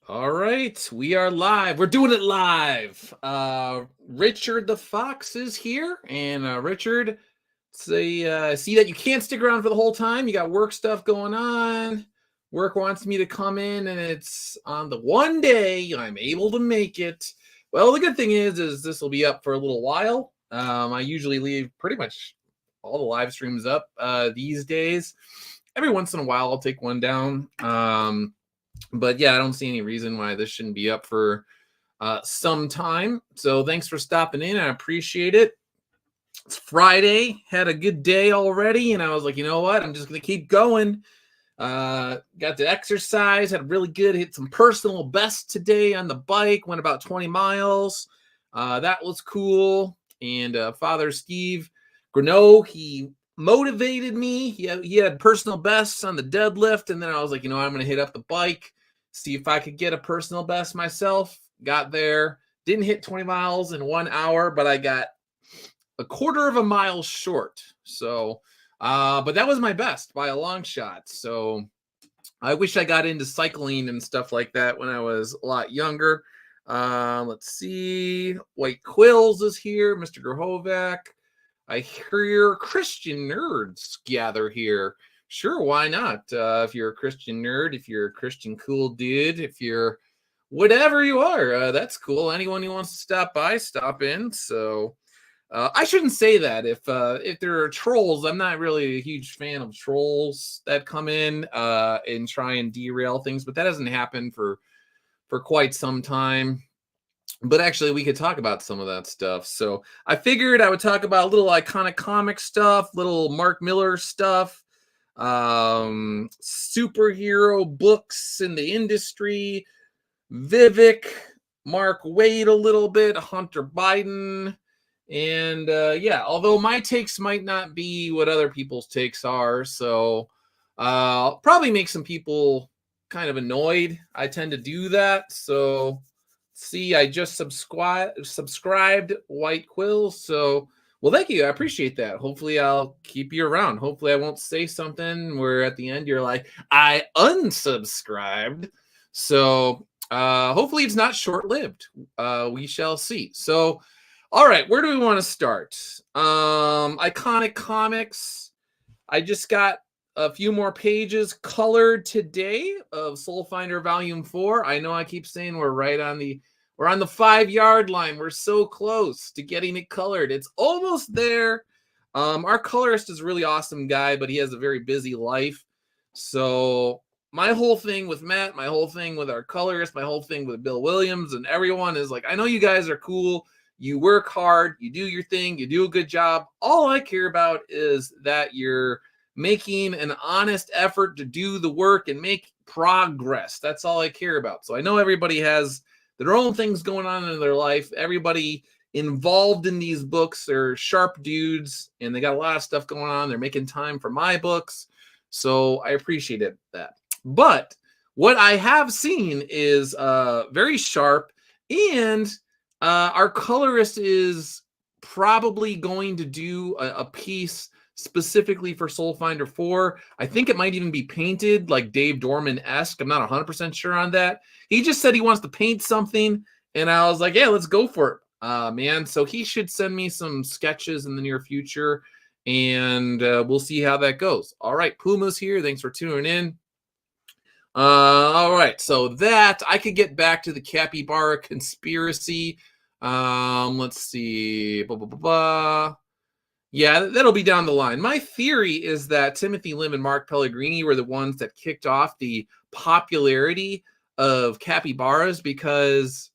All right, we are live. We're doing it live. Richard the Fox is here, and Richard, see that you can't stick around for the whole time. You got work stuff going on. Work wants me to come in, and it's on the one day I'm able to make it. Well, the good thing is this will be up for a little while. I usually leave pretty much all the live streams up these days. Every once in a while, I'll take one down. But yeah, I don't see any reason why this shouldn't be up for some time. So thanks for stopping in. I appreciate it. It's Friday. Had a good day already, and I was like, you know what? I'm just gonna keep going. Got to exercise. Had really good. Hit some personal best today on the bike. Went about 20 miles. That was cool. And Father Steve Greneau, he motivated me. He had personal bests on the deadlift, and then I was like, you know, I'm gonna hit up the bike, see if I could get a personal best myself. Got there, didn't hit 20 miles in 1 hour, but I got a quarter of a mile short. So, but that was my best by a long shot. So I wish I got into cycling and stuff like that when I was a lot younger. Let's see. White Quills is here. Mr. Grohovak. I hear Christian nerds gather here. Sure, why not? If you're a Christian nerd, if you're a Christian cool dude, if you're whatever you are, that's cool. Anyone who wants to stop by, stop in. So I shouldn't say that. If there are trolls, I'm not really a huge fan of trolls that come in and try and derail things, but that hasn't happened for quite some time. But actually, we could talk about some of that stuff. So I figured I would talk about little iconic comic stuff, little Mark Miller stuff, superhero books in the industry, Vivek, Mark Wade a little bit, Hunter Biden. And yeah, although my takes might not be what other people's takes are, so probably make some people kind of annoyed. I tend to do that. So see, I just subscribed White Quill. So well, thank you. I appreciate that. Hopefully I'll keep you around. Hopefully I won't say something where at the end you're like, I unsubscribed. So hopefully it's not short-lived. We shall see. So all right, where do we want to start? Iconic comics. I just got a few more pages colored today of Soul Finder Volume 4. I know I keep saying we're on the 5-yard line. We're so close to getting it colored. It's almost there. Our colorist is a really awesome guy, but he has a very busy life. So my whole thing with Matt, my whole thing with our colorist, my whole thing with Bill Williams and everyone is like, I know you guys are cool. You work hard, you do your thing, you do a good job. All I care about is that you're making an honest effort to do the work and make progress. That's all I care about. So I know everybody has their own things going on in their life. Everybody involved in these books are sharp dudes, and they got a lot of stuff going on. They're making time for my books. So I appreciate that. But what I have seen is very sharp, and our colorist is probably going to do a piece specifically for Soul Finder 4. I think it might even be painted like Dave Dorman-esque. I'm not 100% sure on that. He just said he wants to paint something, and I was like, yeah, let's go for it, man. So he should send me some sketches in the near future, and we'll see how that goes. All right, Puma's here. Thanks for tuning in. All right, so that I could get back to the Capybara conspiracy. Let's see. Yeah, that'll be down the line. My theory is that Timothy Lim and Mark Pellegrini were the ones that kicked off the popularity of capybaras because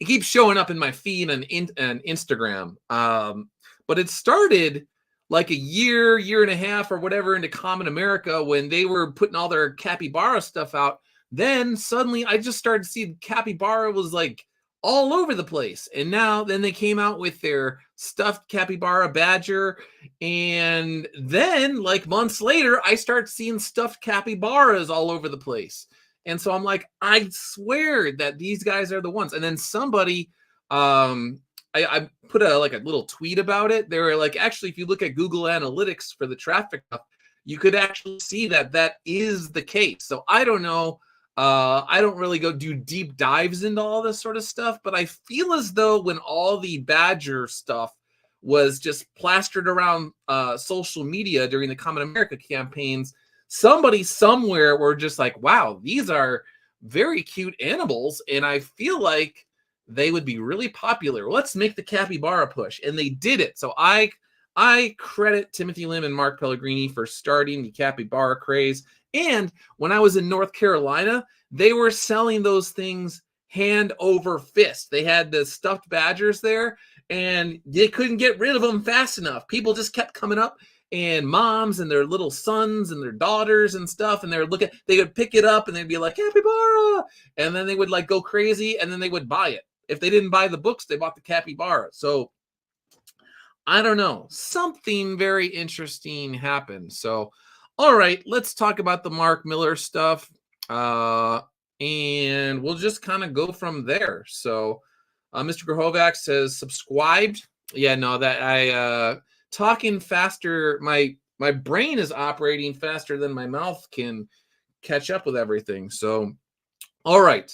it keeps showing up in my feed on Instagram. But it started like a year and a half or whatever into Common America when they were putting all their capybara stuff out. Then suddenly I just started to see capybara was like all over the place. And then they came out with their stuffed capybara badger. And then like months later, I start seeing stuffed capybaras all over the place. And so I'm like, I swear that these guys are the ones. And then somebody, I put a little tweet about it. They were like, actually, if you look at Google Analytics for the traffic, you could actually see that is the case. So I don't know. I don't really go do deep dives into all this sort of stuff, but I feel as though when all the Badger stuff was just plastered around social media during the Common America campaigns, somebody somewhere were just like, wow, these are very cute animals, and I feel like they would be really popular. Let's make the capybara push. And they did it. So I credit Timothy Lim and Mark Pellegrini for starting the capybara craze. And when I was in North Carolina, they were selling those things hand over fist. They had the stuffed badgers there, and they couldn't get rid of them fast enough. People just kept coming up, and moms and their little sons and their daughters and stuff, and they would pick it up and they'd be like, capybara, and then they would like go crazy, and then they would buy it. If they didn't buy the books, they bought the capybara. So I don't know. Something very interesting happened. So, all right, let's talk about the Mark Miller stuff. And we'll just kind of go from there. So, Mr. Grohovac says subscribed. Yeah, no, that I talking faster. My brain is operating faster than my mouth can catch up with everything. So, all right.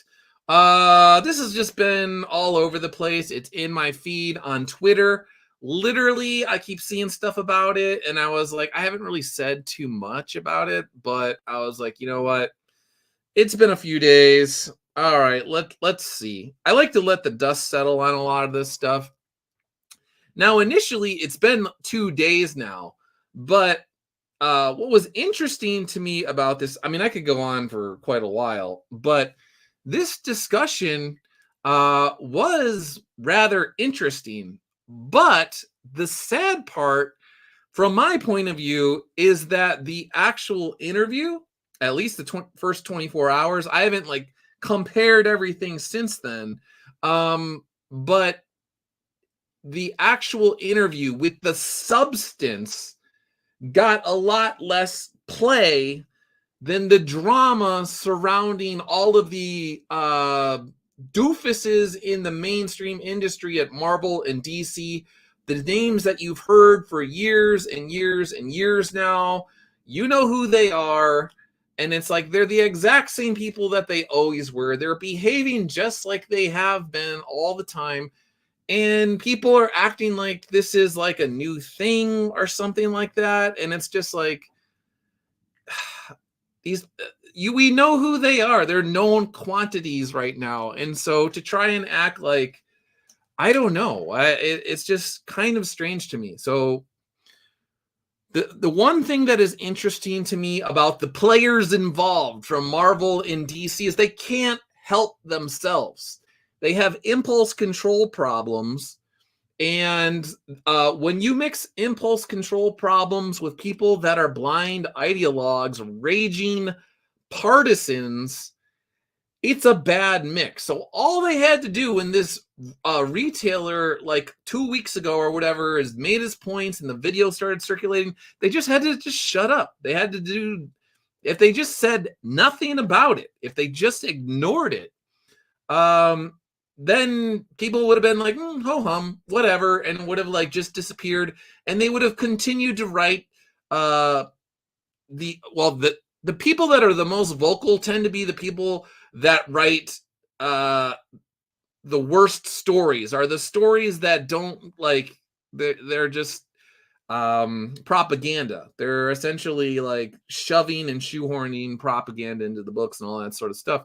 This has just been all over the place. It's in my feed on Twitter. Literally, I keep seeing stuff about it, and I was like, I haven't really said too much about it, but I was like, you know what? It's been a few days. All right, let's see. I like to let the dust settle on a lot of this stuff. Now, initially, it's been 2 days now, but what was interesting to me about this, I mean, I could go on for quite a while, but this discussion was rather interesting. But the sad part, from my point of view, is that the actual interview, at least the first 24 hours, I haven't like compared everything since then. But the actual interview with the substance got a lot less play than the drama surrounding all of the doofuses in the mainstream industry at Marvel and DC, the names that you've heard for years and years and years now. You know who they are. And it's like they're the exact same people that they always were. They're behaving just like they have been all the time. And people are acting like this is like a new thing or something like that. And it's just like, we know who they are. They're known quantities right now. And so to try and act like, I don't know, it's just kind of strange to me. So the one thing that is interesting to me about the players involved from Marvel and DC is they can't help themselves. They have impulse control problems. And when you mix impulse control problems with people that are blind ideologues, raging partisans, it's a bad mix. So all they had to do when this retailer, like 2 weeks ago or whatever, has made his points and the video started circulating, they just had to just shut up. They had to do, if they just said nothing about it, if they just ignored it, then people would have been like, ho hum, whatever, and would have like just disappeared, and they would have continued to write the people that are the most vocal tend to be the people that write the worst stories, are the stories that don't like, they're just propaganda. They're essentially like shoving and shoehorning propaganda into the books and all that sort of stuff.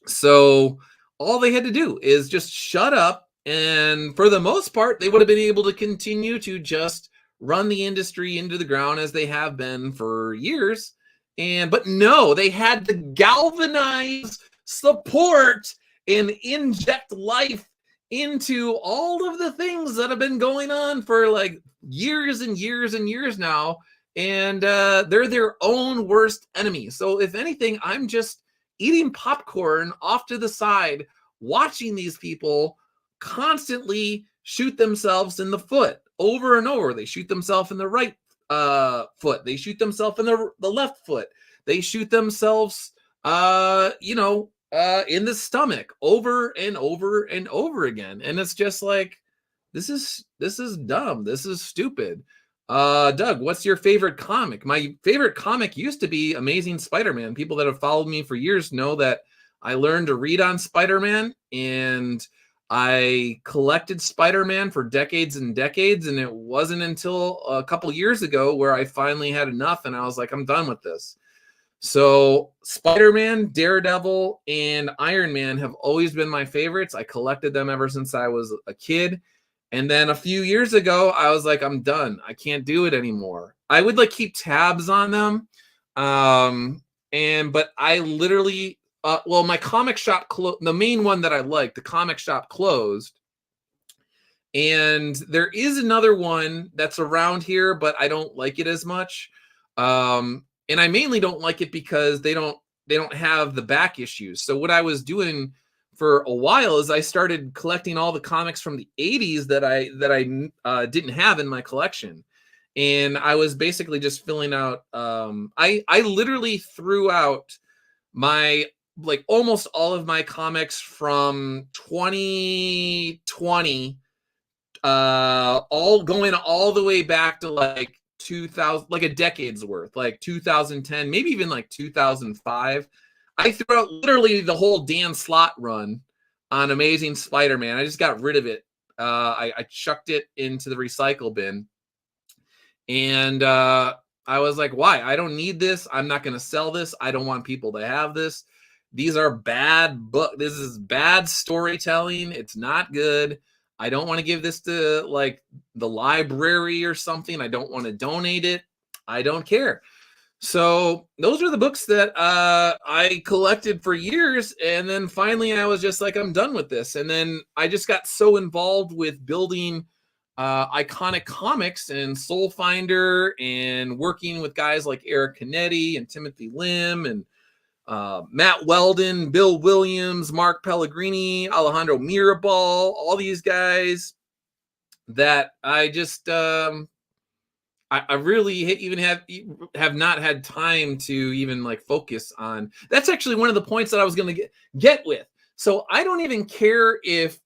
So all they had to do is just shut up, and for the most part, they would have been able to continue to just run the industry into the ground as they have been for years. But no, they had to galvanize support and inject life into all of the things that have been going on for like years and years and years now. And they're their own worst enemy. So if anything, I'm just eating popcorn off to the side, watching these people constantly shoot themselves in the foot over and over. They shoot themselves in the right foot. They shoot themselves in the left foot. They shoot themselves, in the stomach over and over and over again. And it's just like, this is dumb. This is stupid. Doug, what's your favorite comic? My favorite comic used to be Amazing Spider-Man. People that have followed me for years know that I learned to read on Spider-Man, and I collected Spider-Man for decades and decades, and it wasn't until a couple years ago where I finally had enough, and I was like, I'm done with this. So Spider-Man, Daredevil, and Iron Man have always been my favorites. I collected them ever since I was a kid. And then a few years ago, I was like, I'm done. I can't do it anymore. I would like keep tabs on them. But I literally my comic shop the main one that I like, the comic shop closed. And there is another one that's around here, but I don't like it as much. And I mainly don't like it because they don't have the back issues. So what I was doing for a while is I started collecting all the comics from the 80s that I didn't have in my collection. And I was basically just filling out I literally threw out my like almost all of my comics from 2020 all going all the way back to like 2000, like a decade's worth, like 2010, maybe even like 2005. I threw out literally the whole Dan Slott run on Amazing Spider-Man. I just got rid of it. I chucked it into the recycle bin. And I was like, why? I don't need this. I'm not going to sell this. I don't want people to have this. These are bad books. This is bad storytelling. It's not good. I don't want to give this to like the library or something. I don't want to donate it. I don't care. So those are the books that I collected for years. And then finally I was just like, I'm done with this. And then I just got so involved with building iconic comics and Soul Finder and working with guys like Eric Canetti and Timothy Lim and Matt Weldon, Bill Williams, Mark Pellegrini, Alejandro Mirabal, all these guys that I just I really even have not had time to even like focus on. That's actually one of the points that I was going to get with. So I don't even care if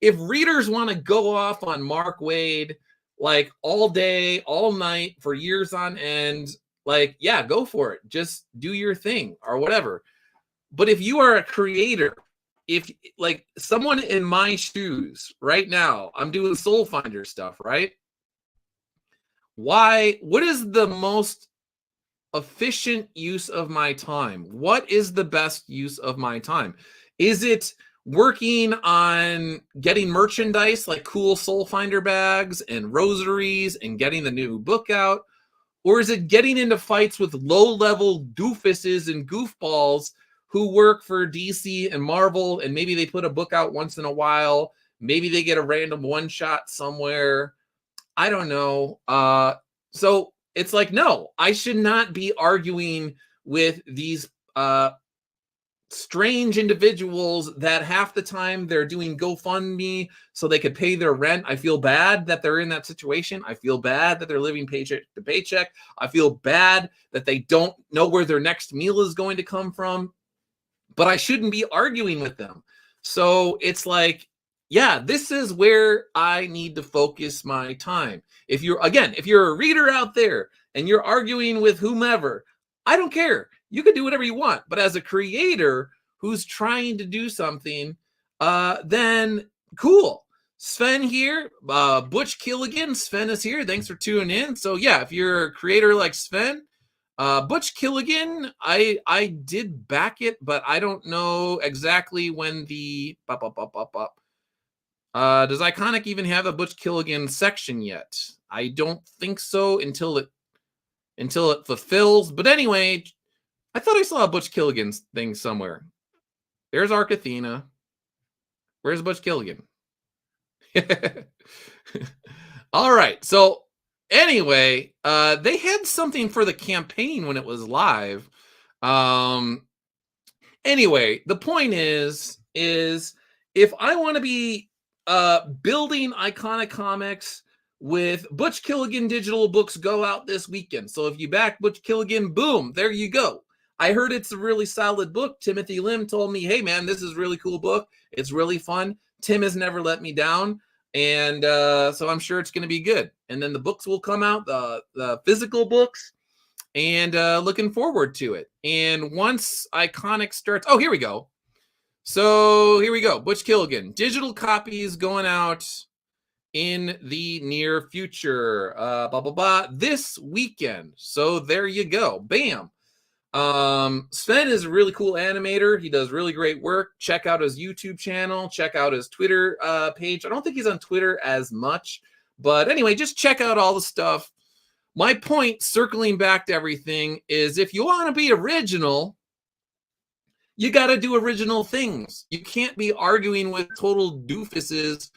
readers want to go off on Mark Waid like all day, all night for years on end. Like, yeah, go for it. Just do your thing or whatever. But if you are a creator, if like someone in my shoes right now, I'm doing Soul Finder stuff, right? What is the most efficient use of my time? What is the best use of my time? Is it working on getting merchandise like cool Soul Finder bags and rosaries and getting the new book out? Or is it getting into fights with low-level doofuses and goofballs who work for DC and Marvel, and maybe they put a book out once in a while, maybe they get a random one-shot somewhere, I don't know. So it's like, no, I should not be arguing with these strange individuals that half the time they're doing GoFundMe so they could pay their rent. I feel bad that they're in that situation. I feel bad that they're living paycheck to paycheck. I feel bad that they don't know where their next meal is going to come from, but I shouldn't be arguing with them. So it's like, yeah, this is where I need to focus my time. If you're a reader out there and you're arguing with whomever, I don't care. You can do whatever you want. But as a creator who's trying to do something, then cool. Sven here, Butch Killigan. Sven is here. Thanks for tuning in. So yeah, if you're a creator like Sven, Butch Killigan, I did back it, but I don't know exactly when the does Iconic even have a Butch Killigan section yet? I don't think so until it fulfills. But anyway, I thought I saw a Butch Killigan thing somewhere. There's Arcathena. Where's Butch Killigan? All right. So anyway, they had something for the campaign when it was live. Anyway, the point is if I want to be building Iconic Comics with Butch Killigan digital books go out this weekend. So if you back Butch Killigan, boom, there you go. I heard it's a really solid book. Timothy Lim told me, hey, man, this is a really cool book. It's really fun. Tim has never let me down. And so I'm sure it's going to be good. and then the books will come out, the physical books, and looking forward to it. And once Iconic starts, oh, here we go. So here we go. Butch Killigan, digital copies going out in the near future. Blah blah blah. This weekend. So there you go. Bam. Sven is a really cool animator. He does really great work. Check out his YouTube channel. Check out his Twitter page. I don't think he's on Twitter as much, but anyway, just check out all the stuff. My point, circling back to everything, is if you want to be original, you got to do original things. You can't be arguing with total doofuses,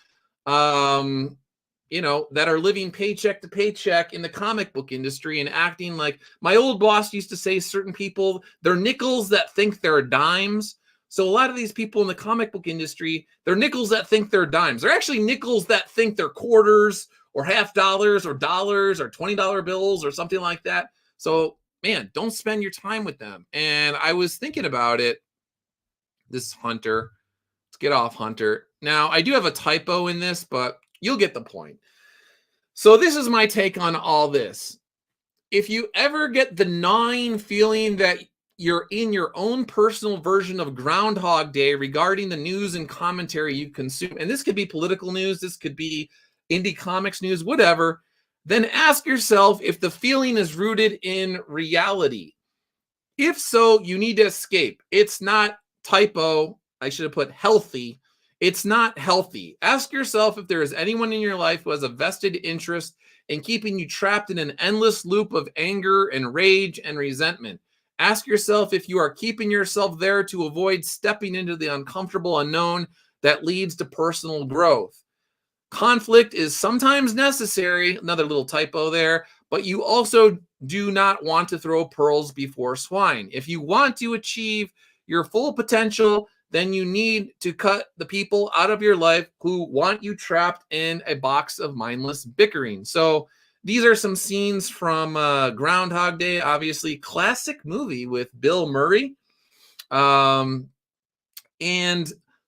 that are living paycheck to paycheck in the comic book industry and acting like, my old boss used to say, certain people, they're nickels that think they're dimes. So a lot of these people in the comic book industry, they're nickels that think they're dimes. They're actually nickels that think they're quarters or $50 or dollars or $20 bills or something like that. So, man, don't spend your time with them. And I was thinking about it. This is Hunter. Let's get off Hunter. Now, I do have a typo in this, but you'll get the point. So this is my take on all this. If you ever get the gnawing feeling that you're in your own personal version of Groundhog Day regarding the news and commentary you consume, and this could be political news, this could be indie comics news, whatever, then ask yourself if the feeling is rooted in reality. If so, you need to escape. It's not typo. I should have put healthy. It's not healthy. Ask yourself if there is anyone in your life who has a vested interest in keeping you trapped in an endless loop of anger and rage and resentment. Ask yourself if you are keeping yourself there to avoid stepping into the uncomfortable unknown that leads to personal growth. Conflict is sometimes necessary, another little typo there, but you also do not want to throw pearls before swine. If you want to achieve your full potential, then you need to cut the people out of your life who want you trapped in a box of mindless bickering. So these are some scenes from Groundhog Day, obviously classic movie with Bill Murray. And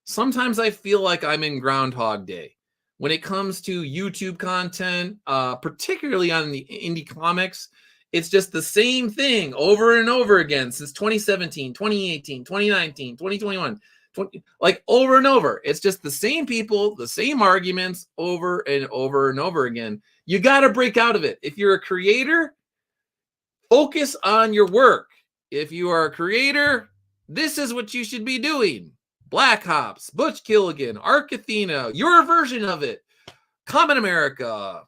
sometimes I feel like I'm in Groundhog Day. When it comes to YouTube content, particularly on the indie comics, it's just the same thing over and over again since 2017, 2018, 2019, 2021, like over and over. It's just the same people, the same arguments over and over and over again. You got to break out of it. If you're a creator, focus on your work. If you are a creator, this is what you should be doing. Black Hops, Butch Killigan, Arc Athena, your version of it, Common America,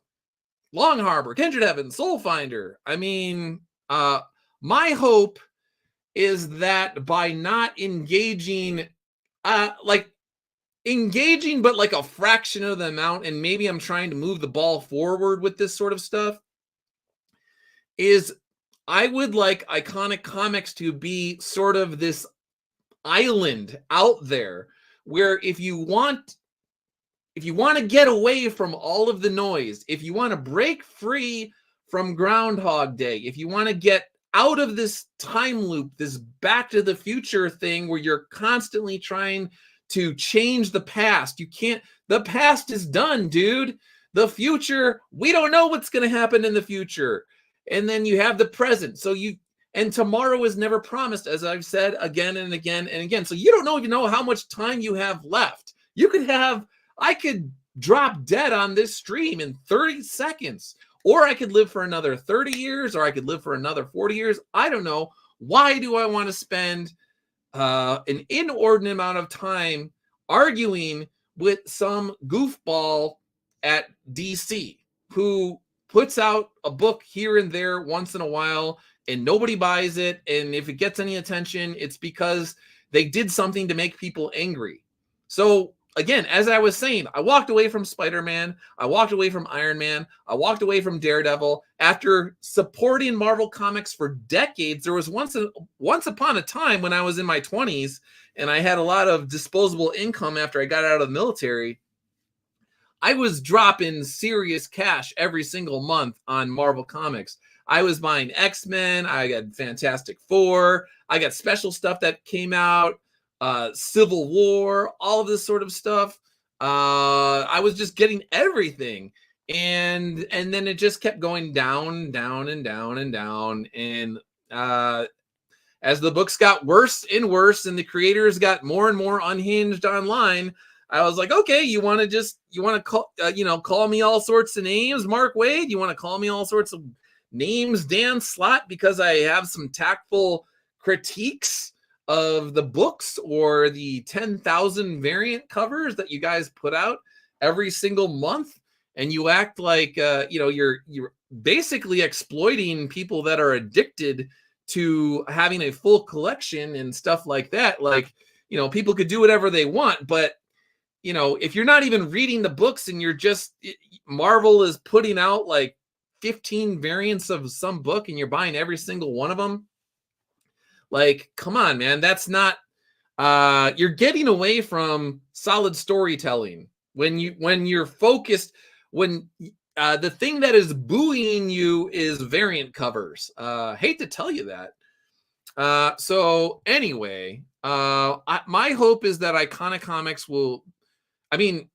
Long Harbor, Kindred Heaven, Soul Finder. I mean, my hope is that by not engaging, but like a fraction of the amount, and maybe I'm trying to move the ball forward with this sort of stuff, is I would like Iconic Comics to be sort of this island out there where if you want to get away from all of the noise, if you want to break free from Groundhog Day, if you want to get out of this time loop, this Back to the Future thing where you're constantly trying to change the past, you can't. The past is done, dude. The future, we don't know what's going to happen in the future. And then you have the present. And tomorrow is never promised, as I've said again and again and again. So you don't even know how much time you have left. I could drop dead on this stream in 30 seconds, or I could live for another 30 years, or I could live for another 40 years. I don't know. Why do I want to spend an inordinate amount of time arguing with some goofball at DC who puts out a book here and there once in a while and nobody buys it? And if it gets any attention, it's because they did something to make people angry. So again, as I was saying, I walked away from Spider-Man. I walked away from Iron Man. I walked away from Daredevil. After supporting Marvel Comics for decades, there was once upon a time when I was in my 20s and I had a lot of disposable income after I got out of the military. I was dropping serious cash every single month on Marvel Comics. I was buying X-Men. I got Fantastic Four. I got special stuff that came out. Civil War, all of this sort of stuff. I was just getting everything. and then it just kept going down, down, and down, and down. And as the books got worse and worse, and the creators got more and more unhinged online, I was like, okay, you want to call call me all sorts of names, Mark Waid? You want to call me all sorts of names, Dan Slott, because I have some tactful critiques of the books or the 10,000 variant covers that you guys put out every single month, and you act like you're basically exploiting people that are addicted to having a full collection and stuff like that. Like, people could do whatever they want, but if you're not even reading the books and you're just Marvel is putting out like 15 variants of some book and you're buying every single one of them, like, come on, man. That's not you're getting away from solid storytelling when you're focused, when the thing that is buoying you is variant covers. Hate to tell you that. So anyway, my hope is that Iconic Comics will, I mean,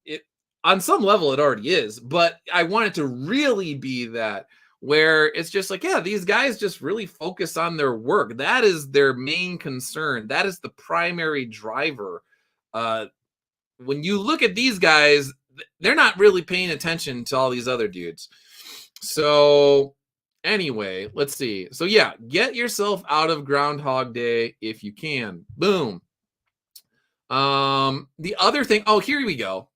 on some level it already is, but I want it to really be that, where it's just like, yeah, these guys just really focus on their work. That is their main concern. That is the primary driver. When you look at these guys, they're not really paying attention to all these other dudes. So anyway, let's see. So yeah, get yourself out of Groundhog Day if you can. Boom. The other thing, oh, here we go.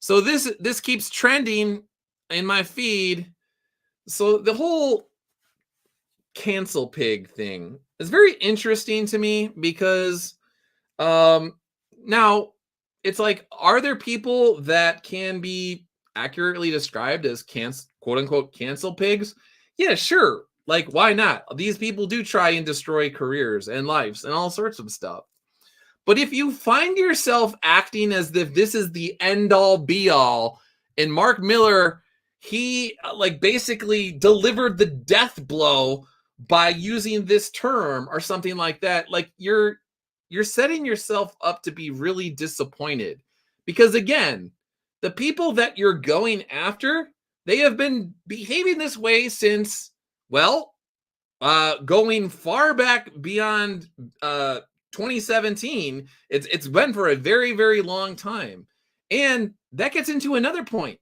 So this keeps trending in my feed. So the whole cancel pig thing is very interesting to me because now it's like, are there people that can be accurately described as quote unquote cancel pigs? Yeah, sure. Like, why not? These people do try and destroy careers and lives and all sorts of stuff. But if you find yourself acting as if this is the end all be all, and Mark Miller, he like basically delivered the death blow by using this term or something like that, like you're setting yourself up to be really disappointed. Because again, the people that you're going after, they have been behaving this way since, well, going far back beyond 2017. It's been for a very, very long time. And that gets into another point.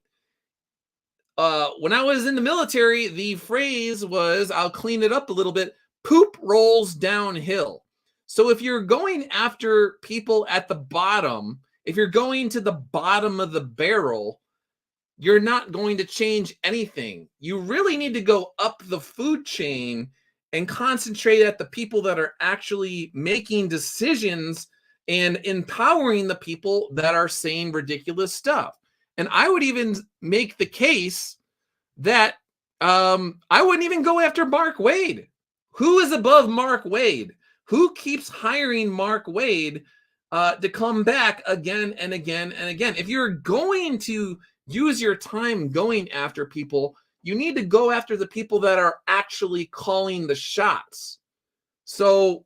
When I was in the military, the phrase was, I'll clean it up a little bit, poop rolls downhill. So if you're going after people at the bottom, if you're going to the bottom of the barrel, you're not going to change anything. You really need to go up the food chain and concentrate at the people that are actually making decisions and empowering the people that are saying ridiculous stuff. And I would even make the case that I wouldn't even go after Mark Waid. Who is above Mark Waid? Who keeps hiring Mark Waid to come back again and again and again? If you're going to use your time going after people, you need to go after the people that are actually calling the shots. So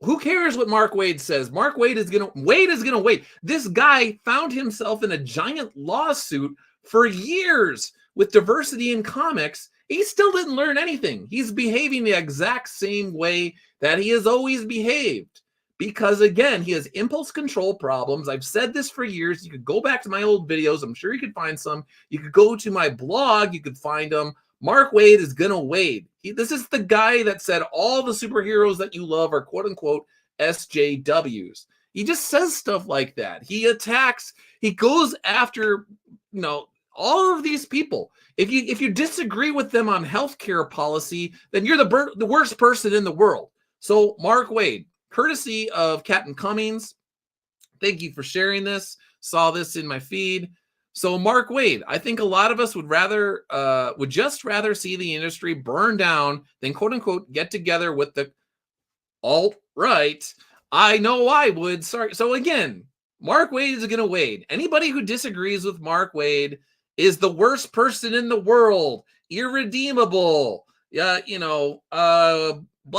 who cares what Mark Waid says? Mark Waid is gonna wait. This guy found himself in a giant lawsuit for years with diversity in comics. He still didn't learn anything. He's behaving the exact same way that he has always behaved. Because again, he has impulse control problems. I've said this for years. You could go back to my old videos. I'm sure you could find some. You could go to my blog. You could find them. Mark Waid is gonna wade. This is the guy that said all the superheroes that you love are quote unquote SJWs. He just says stuff like that. He attacks. He goes after, all of these people. If you disagree with them on healthcare policy, then you're the worst person in the world. So Mark Waid, courtesy of Captain Cummings, thank you for sharing this. Saw this in my feed. So Mark Waid, I think a lot of us would just rather see the industry burn down than quote unquote get together with the alt-right. I know I would. Sorry. So again, Mark Waid is going to wade. Anybody who disagrees with Mark Waid is the worst person in the world. Irredeemable. Blah,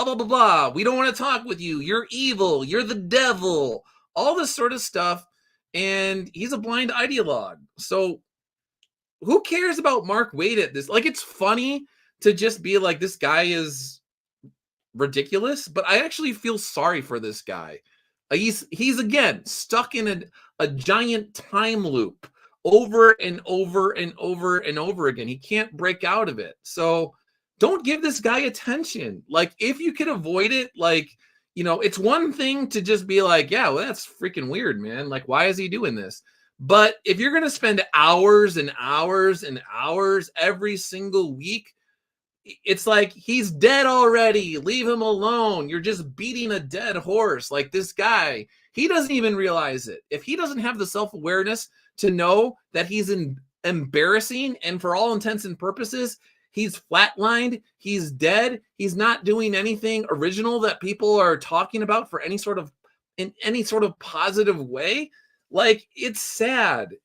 blah, blah, blah. We don't want to talk with you. You're evil. You're the devil. All this sort of stuff. And he's a blind ideologue. So who cares about Mark Waid at this? Like, it's funny to just be like, this guy is ridiculous, but I actually feel sorry for this guy. He's again stuck in a giant time loop over and over and over and over again. He can't break out of it. So don't give this guy attention. Like, if you can avoid it, like, it's one thing to just be like, yeah, well, that's freaking weird, man. Like, why is he doing this? But if you're going to spend hours and hours and hours every single week, it's like, he's dead already. Leave him alone. You're just beating a dead horse. Like, this guy, he doesn't even realize it. If he doesn't have the self-awareness to know that he's embarrassing, and for all intents and purposes, he's flatlined, he's dead, he's not doing anything original that people are talking about for in any sort of positive way, like, it's sad.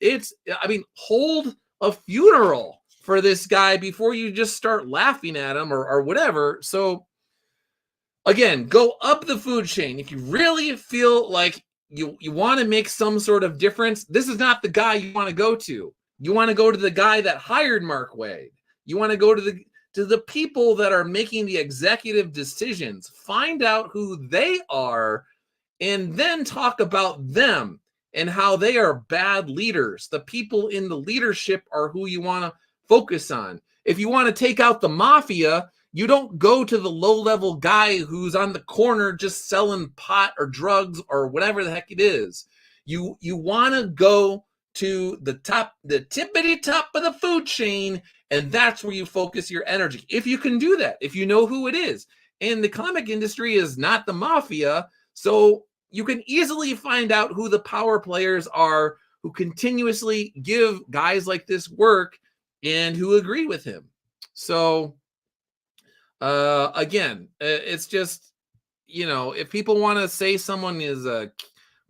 Hold a funeral for this guy before you just start laughing at him or whatever. So again, go up the food chain. If you really feel like you want to make some sort of difference, this is not the guy you want to go to. You want to go to the guy that hired Mark Waid. You want to go to the people that are making the executive decisions. Find out who they are, and then talk about them and how they are bad leaders. The people in the leadership are who you want to focus on. If you want to take out the mafia, you don't go to the low-level guy who's on the corner just selling pot or drugs or whatever the heck it is. You want to go to the tippity top of the food chain, and that's where you focus your energy. If you can do that, if you know who it is. And the comic industry is not the mafia, so you can easily find out who the power players are who continuously give guys like this work and who agree with him. So again, it's just, if people want to say someone is a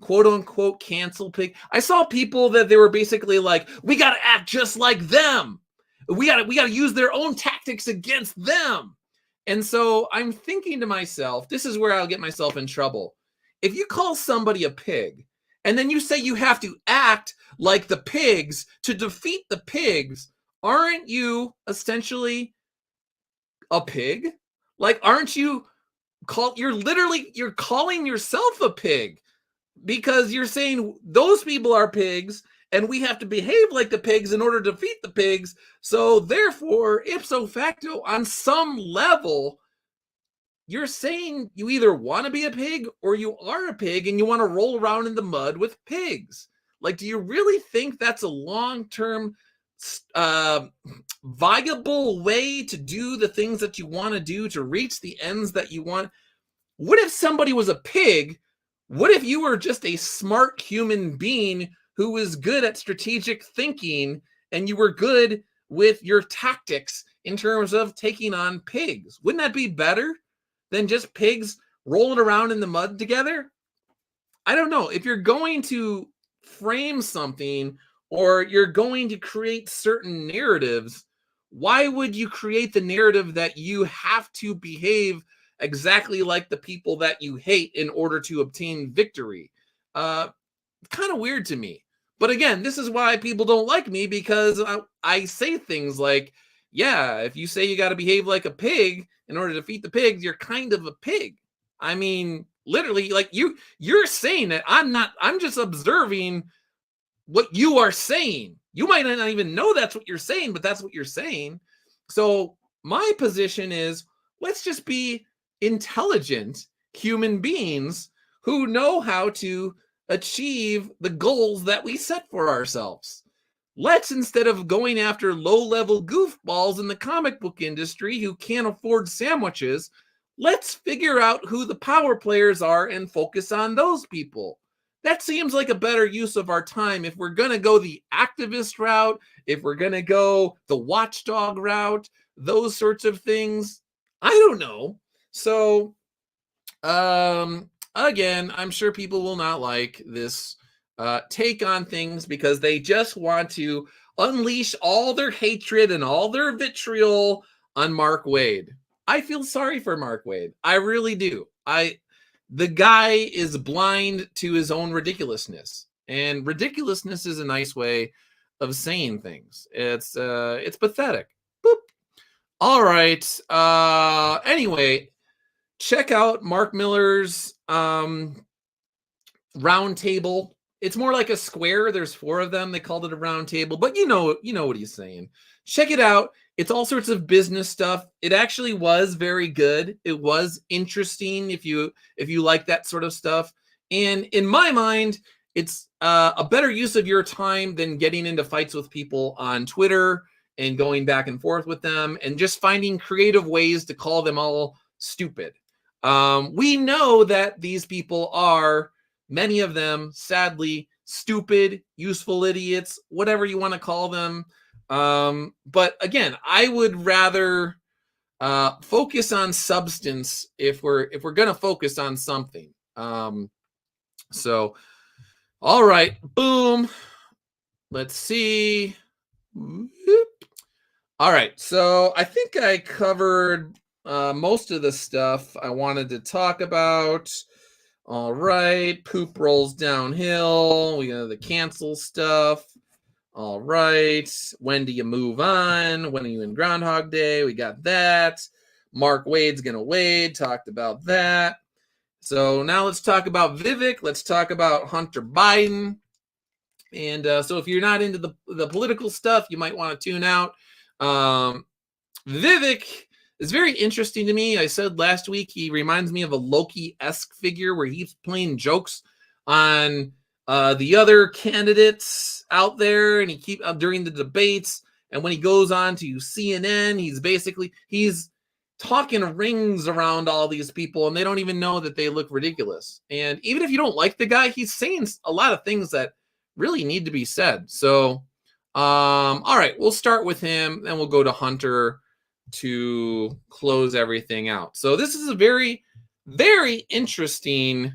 quote unquote cancel pig, I saw people that they were basically like, we got to act just like them. We got to use their own tactics against them. And so I'm thinking to myself, this is where I'll get myself in trouble. If you call somebody a pig and then you say you have to act like the pigs to defeat the pigs, aren't you essentially a pig? Like, aren't you you're calling yourself a pig, because you're saying those people are pigs and we have to behave like the pigs in order to defeat the pigs. So therefore, ipso facto, on some level, you're saying you either want to be a pig or you are a pig and you want to roll around in the mud with pigs. Like, do you really think that's a long-term viable way to do the things that you want to do to reach the ends that you want? What if somebody was a pig? What if you were just a smart human being who was good at strategic thinking and you were good with your tactics in terms of taking on pigs? Wouldn't that be better than just pigs rolling around in the mud together? I don't know. If you're going to frame something or you're going to create certain narratives, why would you create the narrative that you have to behave exactly like the people that you hate in order to obtain victory? Kind of weird to me. But again, this is why people don't like me, because I say things like, yeah, if you say you got to behave like a pig in order to defeat the pigs, you're kind of a pig. I mean, literally, like, you're saying that I'm just observing what you are saying. You might not even know that's what you're saying, but that's what you're saying. So my position is, let's just be intelligent human beings who know how to achieve the goals that we set for ourselves. Let's, instead of going after low-level goofballs in the comic book industry who can't afford sandwiches, let's figure out who the power players are and focus on those people. That seems like a better use of our time. If we're going to go the activist route, if we're going to go the watchdog route, those sorts of things, I don't know. So, again, I'm sure people will not like this take on things because they just want to unleash all their hatred and all their vitriol on Mark Waid. I feel sorry for Mark Waid. I really do. The guy is blind to his own ridiculousness, and ridiculousness is a nice way of saying things. It's pathetic. Boop. All right. Anyway, check out Mark Miller's round table. It's more like a square. There's 4 of them. They called it a round table, but you know what he's saying. Check it out. It's all sorts of business stuff. It actually was very good. It was interesting if you like that sort of stuff. And in my mind, it's a better use of your time than getting into fights with people on Twitter and going back and forth with them and just finding creative ways to call them all stupid. We know that these people are, many of them, sadly, stupid, useful idiots, whatever you want to call them. But again, I would rather focus on substance if we're going to focus on something. So, all right, boom. Let's see. All right, so I think I covered most of the stuff I wanted to talk about. All right, poop rolls downhill. We got the cancel stuff. All right, when do you move on? When are you in Groundhog Day? We got that. Mark Wade's gonna wade. Talked about that. So now let's talk about Vivek. Let's talk about Hunter Biden. And so if you're not into the political stuff, you might want to tune out. Vivek is very interesting to me. I said last week he reminds me of a Loki-esque figure where he's playing jokes on the other candidates out there, and he keeps during the debates. And when he goes on to CNN, he's talking rings around all these people, and they don't even know that they look ridiculous. And even if you don't like the guy, he's saying a lot of things that really need to be said. So, all right, we'll start with him, then we'll go to Hunter to close everything out. So this is a very, very interesting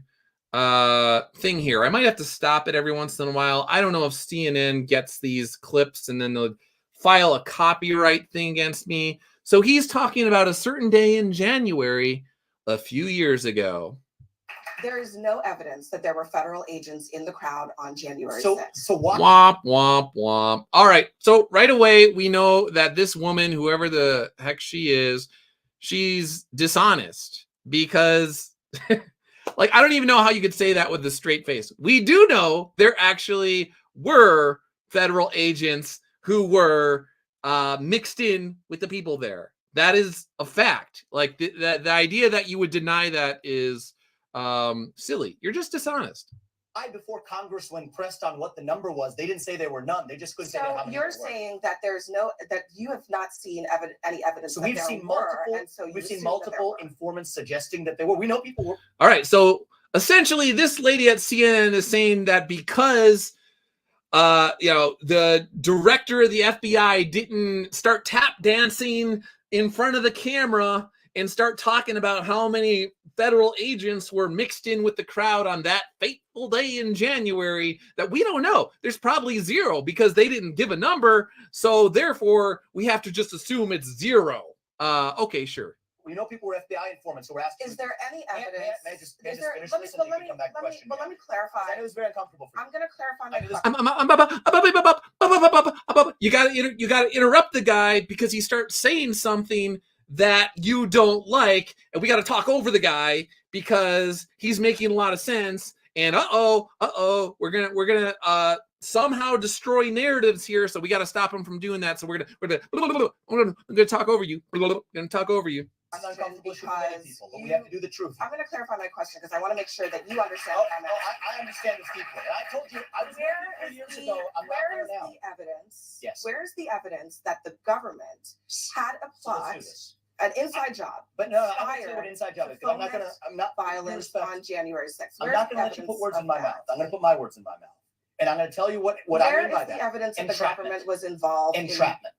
thing here. I might have to stop it every once in a while. I don't know if CNN gets these clips and then they'll file a copyright thing against me. So he's talking about a certain day in January a few years ago. There is no evidence that there were federal agents in the crowd on January 6th. So what? Womp, womp, womp. All right. So right away, we know that this woman, whoever the heck she is, she's dishonest because, like, I don't even know how you could say that with a straight face. We do know there actually were federal agents who were mixed in with the people there. That is a fact. Like the idea that you would deny that is silly. You're just dishonest. Before Congress, when pressed on what the number was, they didn't say there were none. They just couldn't say how many. So you're saying that that you have not seen any evidence. So we've seen multiple informants suggesting that there were. We know people were. All right. So essentially, this lady at CNN is saying that because the director of the FBI didn't start tap dancing in front of the camera and start talking about how many federal agents were mixed in with the crowd on that fateful day in January, that we don't know. There's probably 0 because they didn't give a number. So therefore, we have to just assume it's 0. Okay, sure. We know people were FBI informants, so we're asking. Is there any evidence? May I just finish this and then you can come back to the question? Let me clarify. I know it's very uncomfortable for you. I'm going to clarify my question. You gotta interrupt the guy because he starts saying something that you don't like, and we got to talk over the guy because he's making a lot of sense. And we're gonna somehow destroy narratives here, so we got to stop him from doing that. So we're gonna talk over you. I'm not comfortable with people, but we have to do the truth. I'm going to clarify my question because I want to make sure that you understand. I understand this deeply. And I told you I was here years ago. Where is the evidence? Yes. Where is the evidence that the government had a plot, an inside job? But no, I'm not sure what inside job is. I'm not violence on January 6th. I'm not going to let you put words in my mouth. I'm going to put my words in my mouth, and I'm going to tell you what I mean by that. Where is the evidence that the government was involved in entrapment?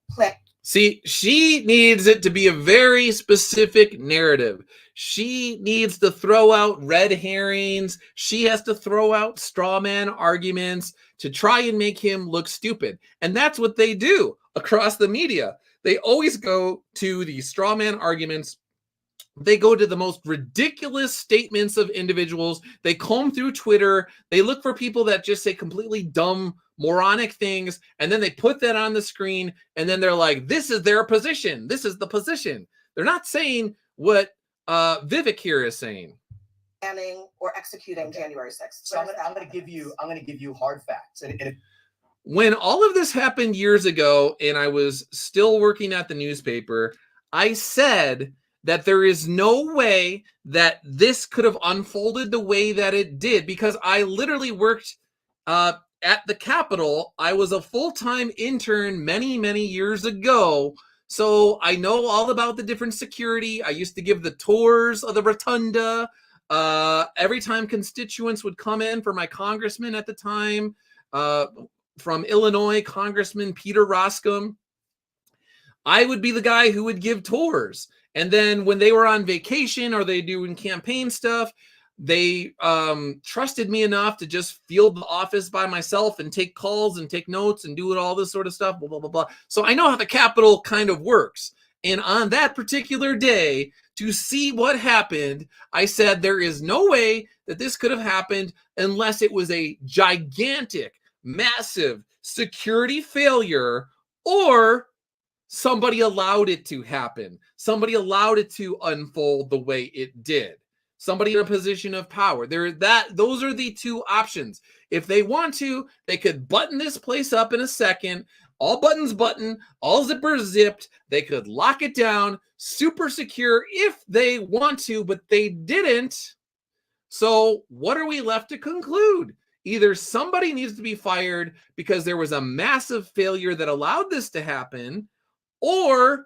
See, she needs it to be a very specific narrative. She needs to throw out red herrings. She has to throw out straw man arguments to try and make him look stupid. And that's what they do across the media. They always go to the straw man arguments. They go to the most ridiculous statements of individuals. They comb through Twitter. They look for people that just say completely dumb moronic things, and then they put that on the screen, and then they're like, this is their position. This is the position. They're not saying what Vivek here is saying. Planning or executing January 6th. So I'm going to give you hard facts. And when all of this happened years ago, and I was still working at the newspaper, I said that there is no way that this could have unfolded the way that it did, because I literally worked at the Capitol. I was a full-time intern many, many years ago. So I know all about the different security. I used to give the tours of the rotunda. Every time constituents would come in for my congressman at the time, from Illinois, Congressman Peter Roscom, I would be the guy who would give tours. And then when they were on vacation or they doing campaign stuff, they trusted me enough to just field the office by myself and take calls and take notes and do all this sort of stuff, blah, blah, blah, blah. So I know how the Capitol kind of works. And on that particular day, to see what happened, I said there is no way that this could have happened unless it was a gigantic, massive security failure, or somebody allowed it to happen. Somebody allowed it to unfold the way it did. Somebody in a position of power. Those are the two options. If they want to, they could button this place up in a second. All buttons button, all zippers zipped. They could lock it down, super secure if they want to, but they didn't. So what are we left to conclude? Either somebody needs to be fired because there was a massive failure that allowed this to happen, or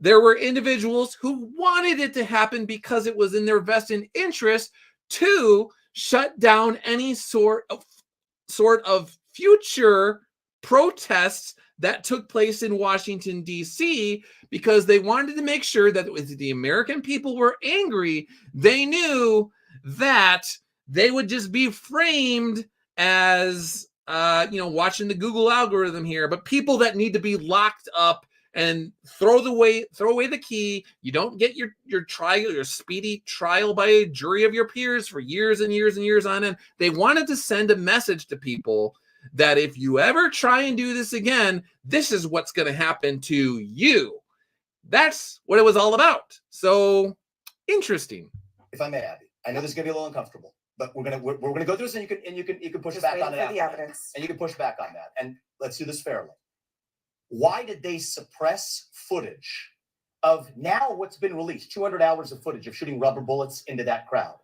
there were individuals who wanted it to happen because it was in their vested interest to shut down any sort of future protests that took place in Washington, D.C., because they wanted to make sure that if the American people were angry, they knew that they would just be framed as, watching the Google algorithm here, but people that need to be locked up and throw away the key. You don't get your trial, your speedy trial by a jury of your peers for years and years and years on end. They wanted to send a message to people that if you ever try and do this again, this is what's going to happen to you. That's what it was all about. So interesting. If I may, Abby, I know this is going to be a little uncomfortable, but we're going to go through this, and you can push Just back waiting on it. for the evidence. And you can push back on that. And let's do this fairly. Why did they suppress footage of now what's been released, 200 hours of footage of shooting rubber bullets into that crowd?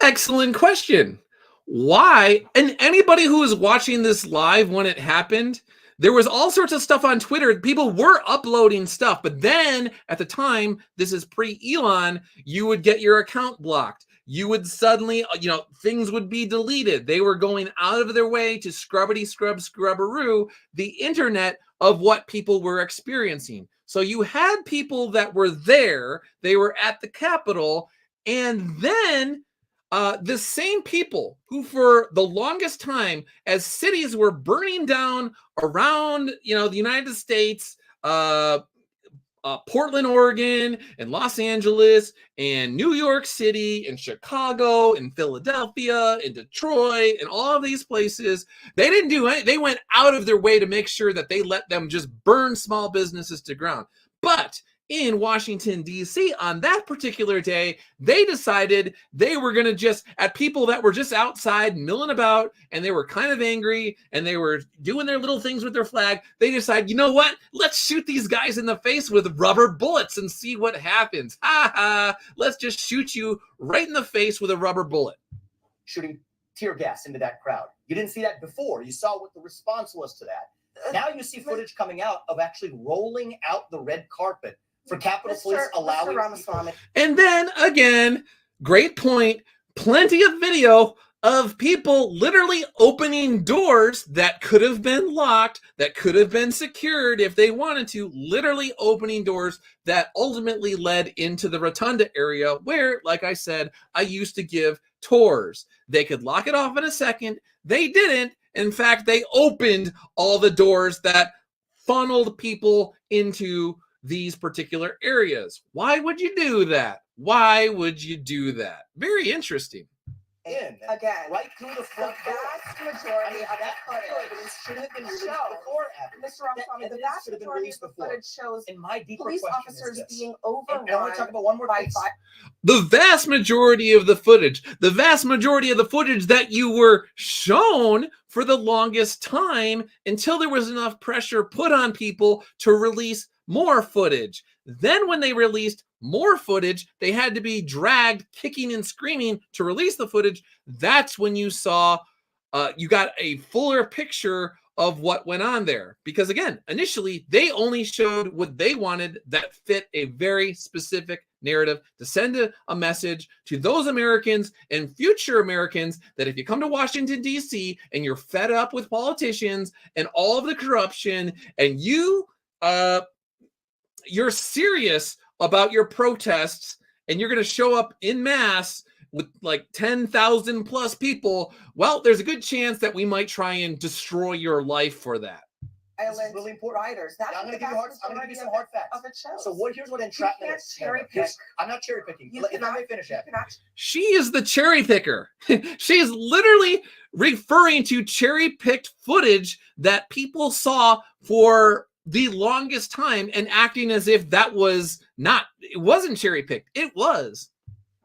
Excellent question. Why? And anybody who was watching this live when it happened, there was all sorts of stuff on Twitter. People were uploading stuff, but then at the time, this is pre-Elon, you would get your account blocked. You would suddenly, things would be deleted. They were going out of their way to scrubberoo the internet of what people were experiencing. So you had people that were there, they were at the Capitol, and then the same people who for the longest time, as cities were burning down around, the United States, Portland, Oregon, and Los Angeles, and New York City, and Chicago, and Philadelphia, and Detroit, and all of these places, they didn't do anything. They went out of their way to make sure that they let them just burn small businesses to ground. But in Washington, D.C., on that particular day, they decided they were going to just, at people that were just outside milling about, and they were kind of angry, and they were doing their little things with their flag, they decided, you know what? Let's shoot these guys in the face with rubber bullets and see what happens. Ha ha! Let's just shoot you right in the face with a rubber bullet. Shooting tear gas into that crowd. You didn't see that before. You saw what the response was to that. Now you see footage coming out of actually rolling out the red carpet for Capitol Police allowing people. And then again, great point, plenty of video of people literally opening doors that could have been locked, that could have been secured if they wanted to, literally opening doors that ultimately led into the rotunda area where, like I said, I used to give tours. They could lock it off in a second. They didn't. In fact, they opened all the doors that funneled people into these particular areas. Why would you do that? Why would you do that? Very interesting. in Again, right through the the front door. vast majority of That the video footage evidence should have been released shows- before, Abby. Mr. Ramaswamy, the evidence vast should have been majority of released the before. footage shows And my deeper police question officers is this. being And I want to talk overrun about one more by case. The vast majority of the footage that you were shown for the longest time until there was enough pressure put on people to release more footage. Then when they released more footage, they had to be dragged kicking and screaming to release the footage. That's when you saw, you got a fuller picture of what went on there. Because again, initially, they only showed what they wanted that fit a very specific narrative to send a message to those Americans and future Americans that if you come to Washington, D.C. and you're fed up with politicians and all of the corruption and you're serious about your protests and you're going to show up in mass with like 10,000 plus people, well, there's a good chance that we might try and destroy your life for that. This is really important. Writers. That's I'm what going to give you some hard facts. Of it shows. So here's what entrapment can't is. cherry pick. I'm not cherry picking. You If I may finish, Abby. She is the cherry picker. She is literally referring to cherry picked footage that people saw for the longest time and acting as if that was not, it wasn't cherry picked. It was.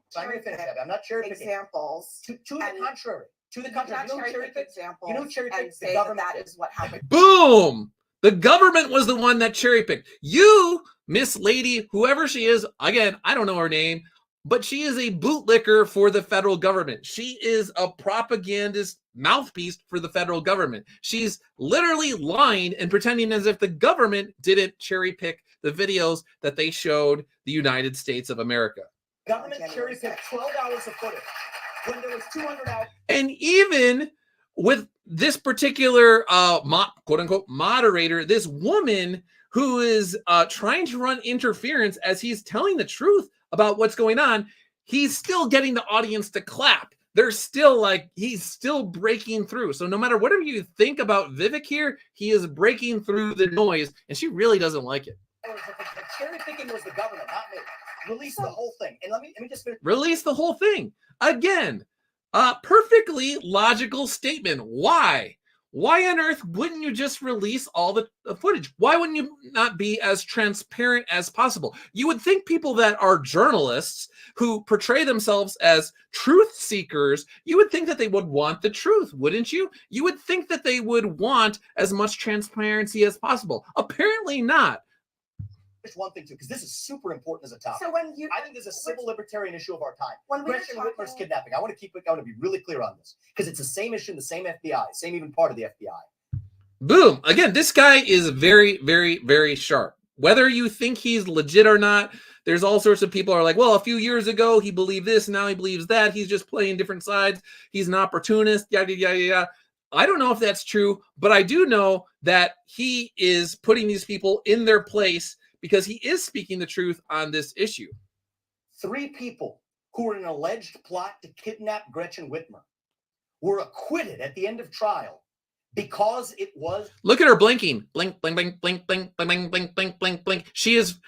So I'm going to finish, Abby. I'm not cherry picking. Examples. To the contrary. To the You contrary. cannot You know cherry pick examples. You know cherry pick and the say government. that is what happened. Boom. The government was the one that cherry picked. You, Miss Lady, whoever she is, again, I don't know her name, but she is a bootlicker for the federal government. She is a propagandist mouthpiece for the federal government. She's literally lying and pretending as if the government didn't cherry pick the videos that they showed the United States of America. Government cherry picked 12 hours of footage when there was 200 hours. And even with this particular quote unquote moderator, this woman who is trying to run interference as he's telling the truth about what's going on, he's still getting the audience to clap. They're still like, he's still breaking through. So no matter whatever you think about Vivek here, he is breaking through the noise, and she really doesn't like it. The cherry picking was the government, not me. Release the whole thing. And let me just finish. Release the whole thing. Again, perfectly logical statement. Why? Why on earth wouldn't you just release all the footage? Why wouldn't you not be as transparent as possible? You would think people that are journalists who portray themselves as truth seekers, you would think that they would want the truth, wouldn't you? You would think that they would want as much transparency as possible. Apparently not. Just one thing too, because this is super important as a topic. So when you, I think this is a civil libertarian issue of our time. when we were Gretchen talking, Whitmer's kidnapping. I want to be really clear on this because it's the same issue, the same FBI, same even part of the FBI. Boom. Again, this guy is very, very, very sharp. Whether you think he's legit or not, there's all sorts of people are like, well, a few years ago he believed this, now he believes that. He's just playing different sides. He's an opportunist. Yada yada yada. I don't know if that's true, but I do know that he is putting these people in their place because he is speaking the truth on this issue. 3 people who were in an alleged plot to kidnap Gretchen Whitmer were acquitted at the end of trial because it was. Look at her blinking. Blink, blink, blink, blink, blink, blink, blink, blink, blink, blink.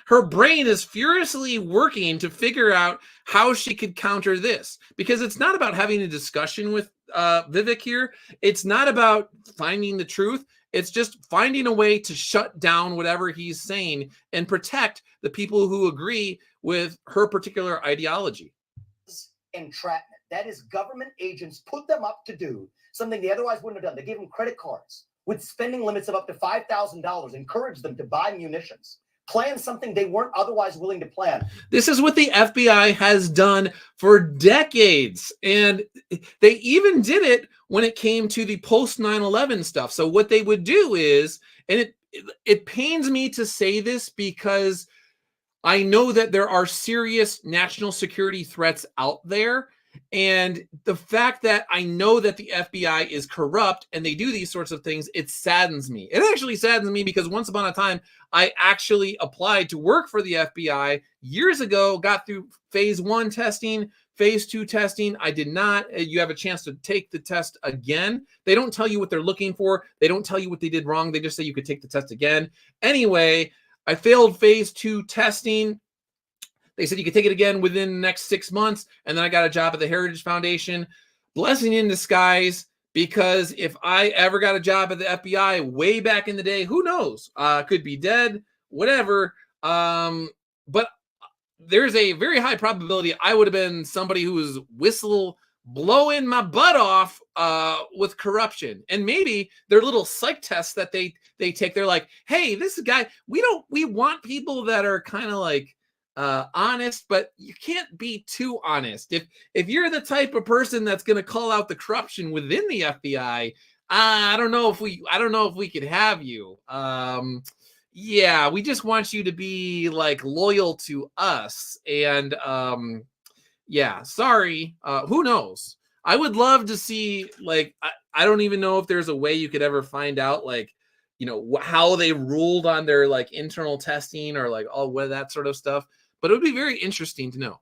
Her brain is furiously working to figure out how she could counter this, because it's not about having a discussion with Vivek here. It's not about finding the truth. It's just finding a way to shut down whatever he's saying and protect the people who agree with her particular ideology. Entrapment. That is, government agents put them up to do something they otherwise wouldn't have done. They gave them credit cards with spending limits of up to $5,000, encouraged them to buy munitions, plan something they weren't otherwise willing to plan. This is what the FBI has done for decades. And they even did it when it came to the post 9/11 stuff. So what they would do is, and it pains me to say this because I know that there are serious national security threats out there. And the fact that I know that the FBI is corrupt and they do these sorts of things, it saddens me. It actually saddens me because once upon a time, I actually applied to work for the FBI years ago, got through phase 1 testing, phase 2 testing. I did not. You have a chance to take the test again. They don't tell you what they're looking for. They don't tell you what they did wrong. They just say you could take the test again. Anyway, I failed phase 2 testing. They said you could take it again within the next 6 months. And then I got a job at the Heritage Foundation. blessing in disguise, because if I ever got a job at the FBI way back in the day, who knows? Could be dead, whatever. But there's a very high probability I would have been somebody who was blowing my butt off with corruption. And maybe their little psych tests that they take, they're like, hey, this guy, we want people that are kind of like honest, but you can't be too honest. If you're the type of person that's going to call out the corruption within the FBI, I don't know if we could have you. Yeah, we just want you to be like loyal to us. And yeah, sorry. Who knows? I would love to see, like, I don't even know if there's a way you could ever find out, like, how they ruled on their like internal testing or like all that sort of stuff. But it would be very interesting to know.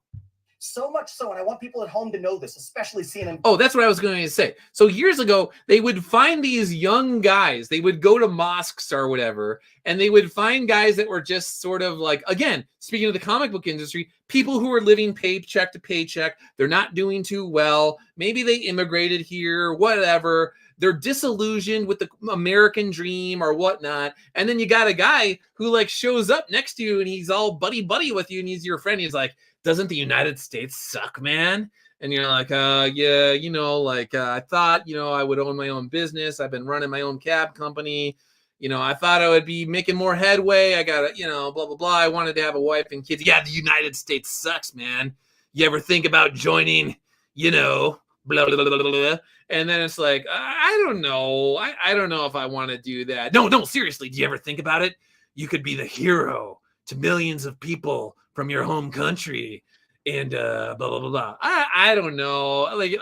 So much so, and I want people at home to know this, especially CNN. Oh, that's what I was going to say. So years ago, they would find these young guys. They would go to mosques or whatever, and they would find guys that were just sort of like, again, speaking of the comic book industry, people who are living paycheck to paycheck. They're not doing too well. Maybe they immigrated here, whatever. They're disillusioned with the American dream or whatnot. And then you got a guy who like shows up next to you and he's all buddy with you and he's your friend. He's like, doesn't the United States suck, man? And you're like, yeah, I thought, I would own my own business. I've been running my own cab company. I thought I would be making more headway. I got blah, blah, blah. I wanted to have a wife and kids. Yeah, the United States sucks, man. You ever think about joining, blah, blah, blah, blah, blah. And then it's like, I don't know. I don't know if I want to do that. No, seriously. Do you ever think about it? You could be the hero to millions of people from your home country and blah, blah, blah, blah. I don't know. Like,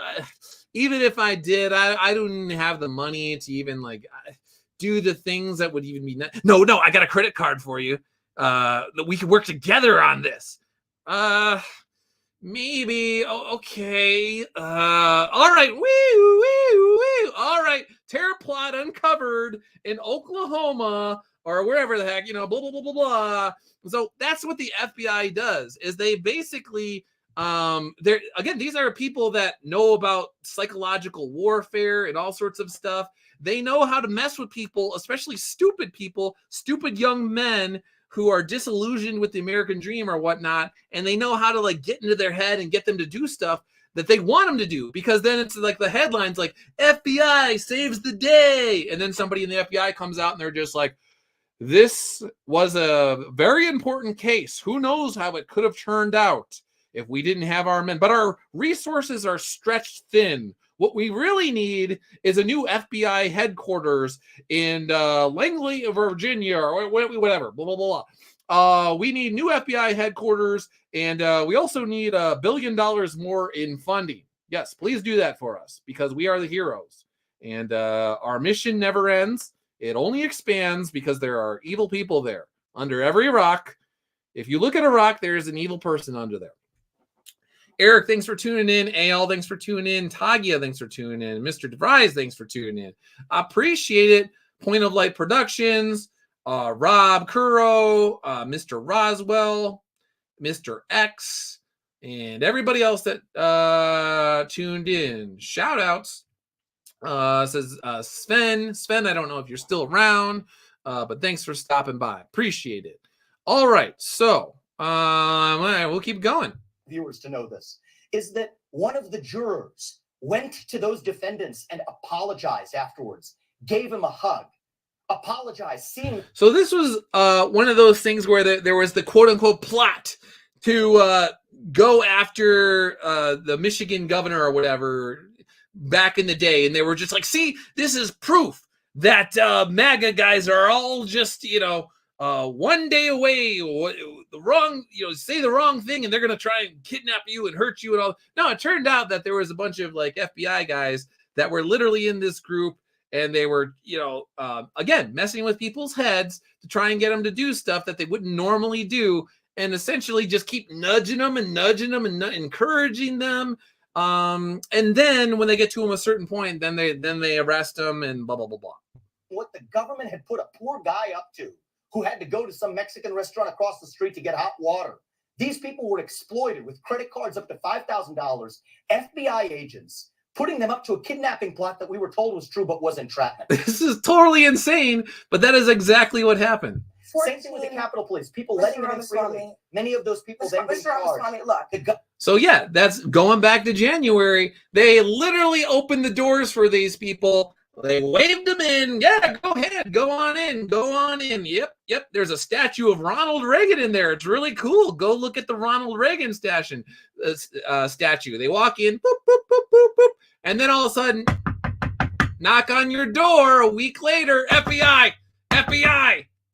even if I did, I don't have the money to even like do the things that would even be no, I got a credit card for you. That we could work together on this. Maybe. Okay. All right. Woo. All right. Terror plot uncovered in Oklahoma or wherever the heck, blah, blah, blah, blah, blah. So that's what the FBI does, is they basically, these are people that know about psychological warfare and all sorts of stuff. They know how to mess with people, especially stupid people, stupid young men who are disillusioned with the American dream or whatnot. And they know how to like get into their head and get them to do stuff that they want them to do, because then it's like the headlines like FBI saves the day. And then somebody in the FBI comes out and they're just like, this was a very important case. Who knows how it could have turned out if we didn't have our men, but our resources are stretched thin. What we really need is a new FBI headquarters in Langley, Virginia, or whatever, blah, blah, blah, blah. We need new FBI headquarters, and we also need $1 billion more in funding. Yes, please do that for us, because we are the heroes. And our mission never ends. It only expands because there are evil people there. Under every rock, if you look at a rock, there's an evil person under there. Eric, thanks for tuning in. Al, thanks for tuning in. Tagia, thanks for tuning in. Mr. DeVries, thanks for tuning in. I appreciate it. Point of Light Productions, Rob Curro, Mr. Roswell, Mr. X, and everybody else that tuned in. Shout outs. Says Sven. Sven, I don't know if you're still around, but thanks for stopping by. Appreciate it. All right. So we'll keep going. Viewers to know this is that one of the jurors went to those defendants and apologized afterwards, gave him a hug, apologized. So this was one of those things where there was the quote unquote plot to go after the Michigan governor or whatever back in the day, and they were just like, see, this is proof that MAGA guys are all just one day away, say the wrong thing and they're going to try and kidnap you and hurt you and all. No, it turned out that there was a bunch of like FBI guys that were literally in this group, and they were, again, messing with people's heads to try and get them to do stuff that they wouldn't normally do, and essentially just keep nudging them and encouraging them. And then when they get to them a certain point, then they arrest them and blah, blah, blah, blah. What the government had put a poor guy up to, who had to go to some Mexican restaurant across the street to get hot water. These people were exploited with credit cards up to $5,000. FBI agents putting them up to a kidnapping plot that we were told was true but was entrapment. This is totally insane, but that is exactly what happened. Same thing with the Capitol Police. People letting them in freely. Many of those people then being charged. Look. So yeah, that's going back to January. They literally opened the doors for these people. They waved them in. Yeah, go ahead. Go on in. Go on in. Yep. There's a statue of Ronald Reagan in there. It's really cool. Go look at the Ronald Reagan statue. They walk in, boop, boop, boop, boop, boop. And then all of a sudden, knock on your door a week later, FBI.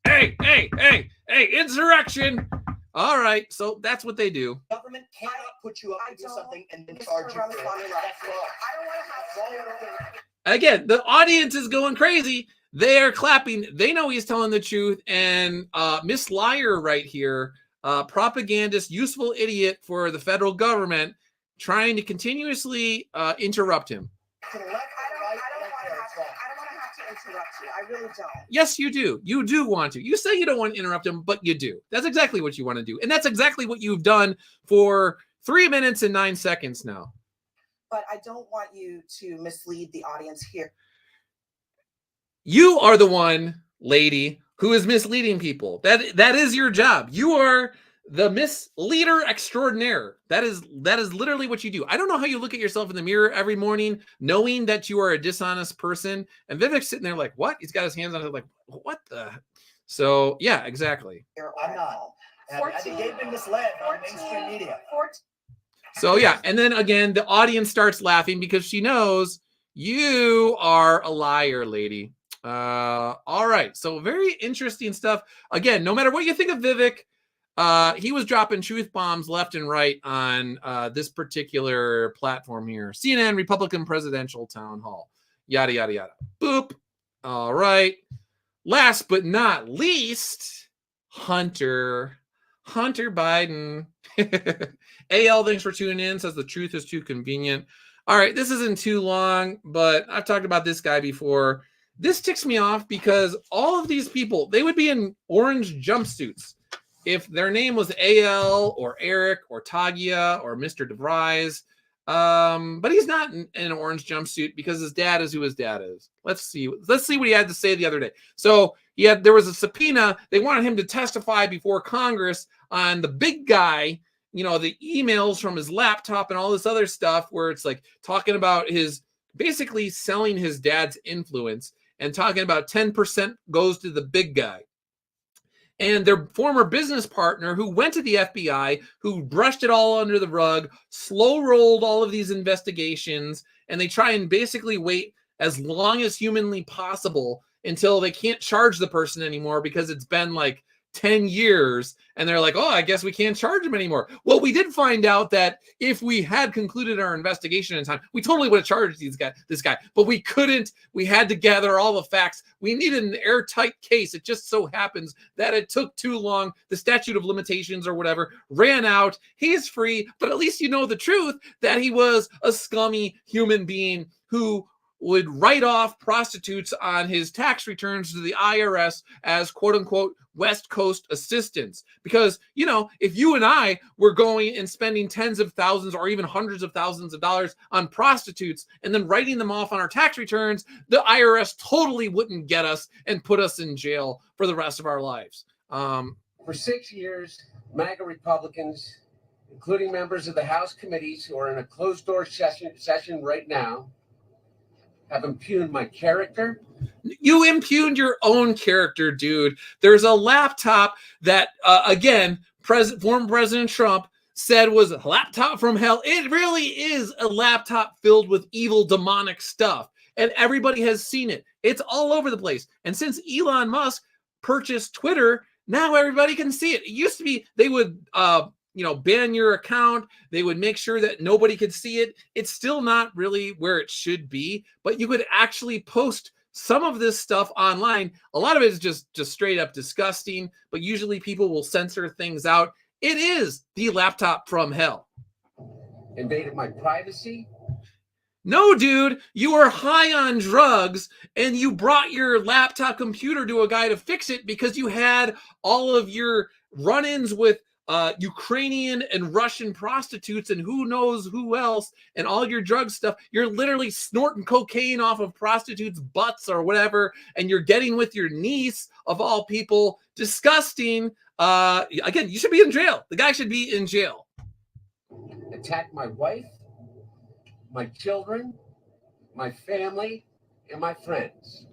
Hey, insurrection. All right, so that's what they do. Government cannot put you up to do something and then charge you for it. Again, the audience is going crazy. They are clapping. They know he's telling the truth. And Miss Liar right here, propagandist, useful idiot for the federal government, trying to continuously interrupt him. I don't want to have to interrupt you. I really don't. Yes, you do. You do want to. You say you don't want to interrupt him, but you do. That's exactly what you want to do. And that's exactly what you've done for 3 minutes and 9 seconds now. But I don't want you to mislead the audience here. You are the one, lady, who is misleading people. That is your job. You are the misleader extraordinaire. That is literally what you do. I don't know how you look at yourself in the mirror every morning knowing that you are a dishonest person. And Vivek's sitting there like, what? He's got his hands on it like, what the? So, yeah, exactly. I'm not. I think they've been misled by mainstream media. So, yeah. And then, again, the audience starts laughing because she knows you are a liar, lady. All right. So, very interesting stuff. Again, no matter what you think of Vivek, he was dropping truth bombs left and right on this particular platform here. CNN, Republican Presidential Town Hall. Yada, yada, yada. Boop. All right. Last but not least, Hunter Biden. AL, thanks for tuning in. Says the truth is too convenient. All right. This isn't too long, but I've talked about this guy before. This ticks me off because all of these people, they would be in orange jumpsuits if their name was AL or Eric or Tagia or Mr. DeVries. But he's not in an orange jumpsuit because his dad is who his dad is. Let's see what he had to say the other day. So there was a subpoena. They wanted him to testify before Congress on the big guy, the emails from his laptop and all this other stuff where it's like talking about his basically selling his dad's influence and talking about 10% goes to the big guy. And their former business partner who went to the FBI, who brushed it all under the rug, slow rolled all of these investigations, and they try and basically wait as long as humanly possible until they can't charge the person anymore because it's been like 10 years. And they're like, oh, I guess we can't charge him anymore. Well, we did find out that if we had concluded our investigation in time, we totally would have charged this guy, but we couldn't. We had to gather all the facts. We needed an airtight case. It just so happens that it took too long. The statute of limitations or whatever ran out. He's free, but at least you know the truth that he was a scummy human being who would write off prostitutes on his tax returns to the IRS as quote unquote West Coast assistants. Because, if you and I were going and spending tens of thousands or even hundreds of thousands of dollars on prostitutes and then writing them off on our tax returns, the IRS totally wouldn't get us and put us in jail for the rest of our lives. For 6 years, MAGA Republicans, including members of the House committees who are in a closed-door session right now, have impugned my character. You impugned your own character, dude. There's a laptop that, again, former President Trump said was a laptop from hell. It really is a laptop filled with evil, demonic stuff. And everybody has seen it. It's all over the place. And since Elon Musk purchased Twitter, now everybody can see it. It used to be they would ban your account. They would make sure that nobody could see it. It's still not really where it should be, but you could actually post some of this stuff online. A lot of it is just straight up disgusting, but usually people will censor things out. It is the laptop from hell. Invaded my privacy. No, dude, you were high on drugs and you brought your laptop computer to a guy to fix it because you had all of your run-ins with Ukrainian and Russian prostitutes and who knows who else and all your drug stuff. You're literally snorting cocaine off of prostitutes' butts or whatever, and you're getting with your niece of all people. Disgusting. Again, you should be in jail. The guy should be in jail. Attacked my wife, my children, my family, and my friends.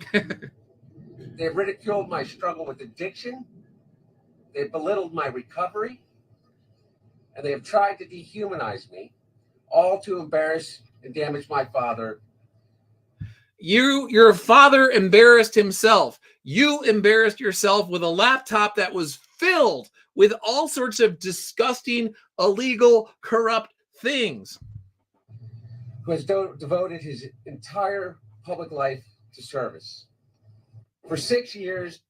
They ridiculed my struggle with addiction. They belittled my recovery. And they have tried to dehumanize me, all to embarrass and damage my father. Your father embarrassed himself. You embarrassed yourself with a laptop that was filled with all sorts of disgusting, illegal, corrupt things. Who has devoted his entire public life to service. For 6 years.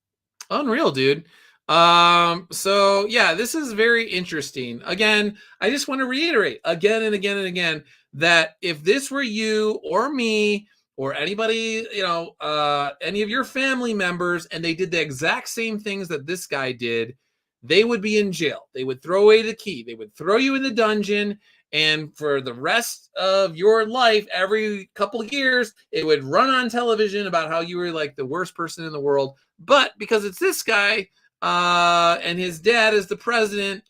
Unreal, dude. So yeah, this is very interesting. Again, I just want to reiterate again and again and again that if this were you or me or anybody, any of your family members, and they did the exact same things that this guy did, they would be in jail. They would throw away the key. They would throw you in the dungeon. And for the rest of your life, every couple of years, it would run on television about how you were like the worst person in the world. But because it's this guy, and his dad is the president,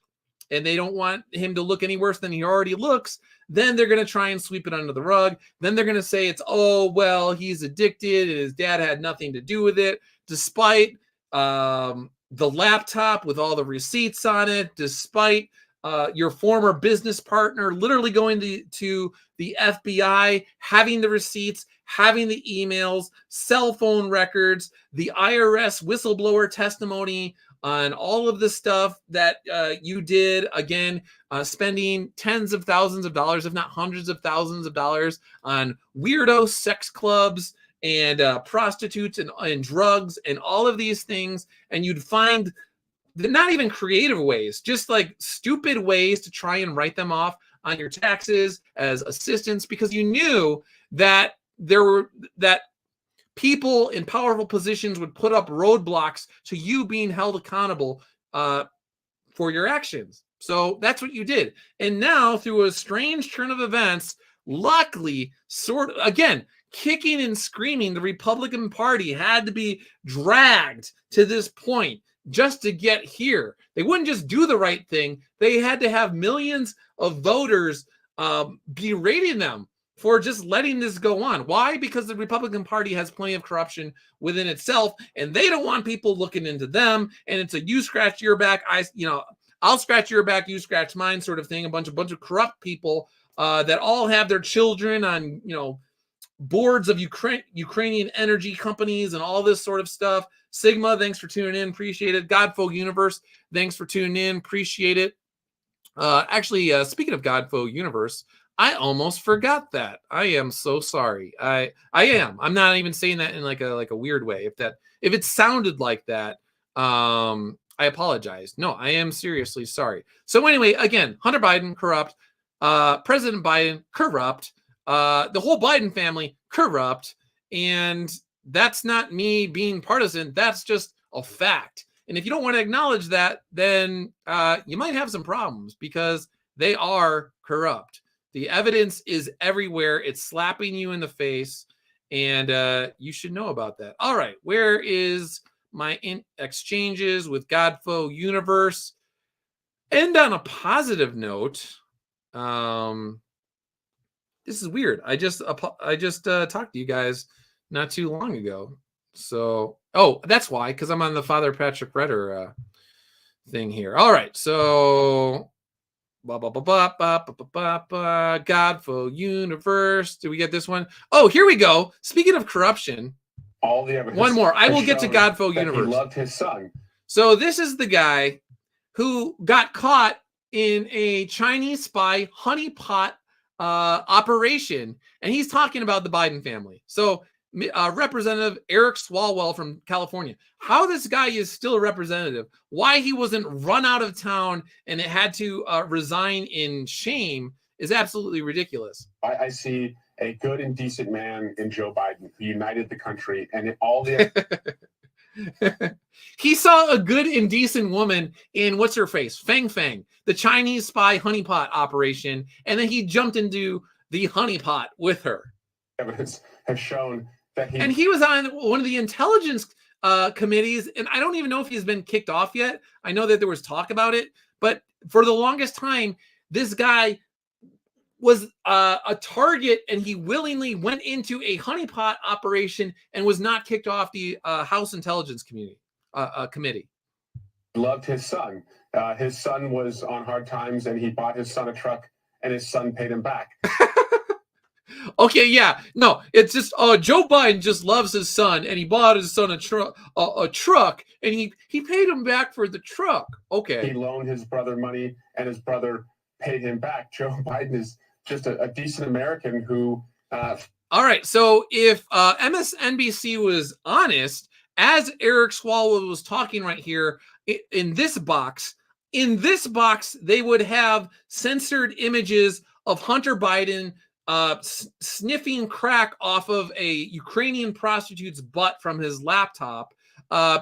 and they don't want him to look any worse than he already looks, then they're going to try and sweep it under the rug. Then they're going to say it's, oh, well, he's addicted and his dad had nothing to do with it, despite the laptop with all the receipts on it, despite your former business partner literally going to the FBI, having the receipts, having the emails, cell phone records, the IRS whistleblower testimony on all of the stuff that you did, again, spending tens of thousands of dollars, if not hundreds of thousands of dollars on weirdo sex clubs and prostitutes and drugs and all of these things. And you'd find not even creative ways, just like stupid ways to try and write them off on your taxes as assistance, because you knew that that people in powerful positions would put up roadblocks to you being held accountable for your actions. So that's what you did. And now, through a strange turn of events, luckily, again, kicking and screaming, the Republican Party had to be dragged to this point just to get here. They wouldn't just do the right thing. They had to have millions of voters berating them for just letting this go on. Why? Because the Republican Party has plenty of corruption within itself, and they don't want people looking into them. And it's a you scratch your back, I'll scratch your back, you scratch mine sort of thing. A bunch of corrupt people that all have their children on, boards of Ukrainian energy companies and all this sort of stuff. Sigma, thanks for tuning in. Appreciate it. Godfolk Universe, thanks for tuning in. Appreciate it. Actually, speaking of Godfolk Universe, I almost forgot that. I am so sorry. I am. I'm not even saying that in like a weird way. If it sounded like that, I apologize. No, I am seriously sorry. So anyway, again, Hunter Biden, corrupt. President Biden, corrupt. The whole Biden family, corrupt. And that's not me being partisan. That's just a fact. And if you don't want to acknowledge that, then you might have some problems, because they are corrupt. The evidence is everywhere. It's slapping you in the face, and you should know about that. All right, where is my exchanges with Godfo Universe? End on a positive note. This is weird. I just talked to you guys not too long ago. So, that's why, because I'm on the Father Patrick Redder thing here. All right, so Godfo Universe. Do we get this one? Oh, here we go. Speaking of corruption, all the evidence. One more. I will get to Godfo Universe. He loved his son. So this is the guy who got caught in a Chinese spy honeypot operation, and he's talking about the Biden family. So Representative Eric Swalwell from California, how this guy is still a representative, why he wasn't run out of town and it had to resign in shame is absolutely ridiculous. I see a good and decent man in Joe Biden who united the country, and all the He saw a good and decent woman in what's her face, Fang Fang, the Chinese spy honeypot operation, and then he jumped into the honeypot with her. Evidence has shown that he was on one of the intelligence committees, and I don't even know if he's been kicked off yet. I know that there was talk about it, but for the longest time, this guy was a target, and he willingly went into a honeypot operation and was not kicked off the House Intelligence Committee. Loved his son. His son was on hard times, and he bought his son a truck, and his son paid him back. Okay, yeah, no, it's just Joe Biden just loves his son, and he bought his son a truck, and he paid him back for the truck. Okay, he loaned his brother money, and his brother paid him back. Joe Biden is just a decent American who. All right, so if MSNBC was honest, as Eric Swalwell was talking right here, in this box, they would have censored images of Hunter Biden sniffing crack off of a Ukrainian prostitute's butt from his laptop,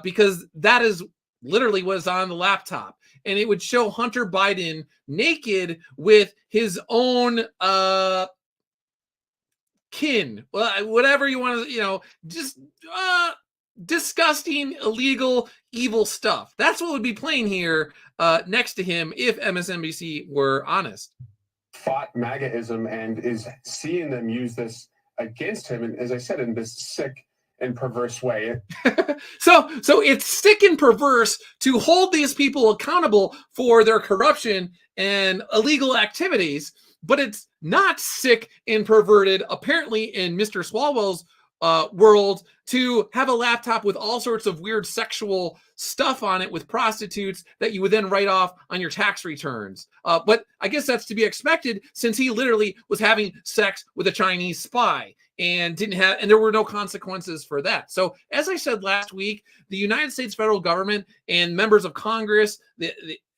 because that is literally what is on the laptop. And it would show Hunter Biden naked with his own kin, well, whatever you want to, just disgusting, illegal, evil stuff. That's what would be playing here next to him if MSNBC were honest. Fought MAGAism and is seeing them use this against him, and as I said, in this sick and perverse way. So it's sick and perverse to hold these people accountable for their corruption and illegal activities, but it's not sick and perverted, apparently, in Mr. Swalwell's world, to have a laptop with all sorts of weird sexual stuff on it with prostitutes that you would then write off on your tax returns. But I guess that's to be expected, since he literally was having sex with a Chinese spy and there were no consequences for that. So as I said last week, the United States federal government and members of Congress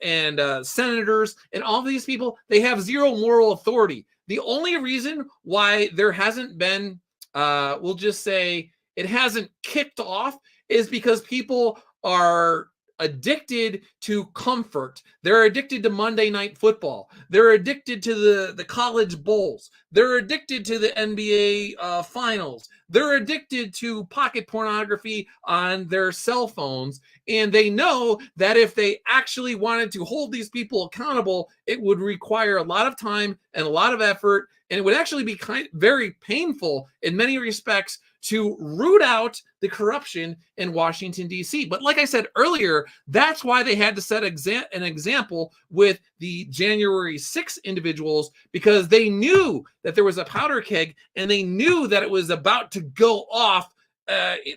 and senators and all of these people, they have zero moral authority. The only reason why there hasn't been we'll just say it hasn't kicked off is because people are addicted to comfort. They're addicted to Monday Night Football. They're addicted to the college bowls. They're addicted to the NBA finals. They're addicted to pocket pornography on their cell phones. And they know that if they actually wanted to hold these people accountable, it would require a lot of time and a lot of effort. And it would actually be very painful in many respects to root out the corruption in Washington, D.C. But like I said earlier, that's why they had to set an example with the January 6 individuals, because they knew that there was a powder keg, and they knew that it was about to go off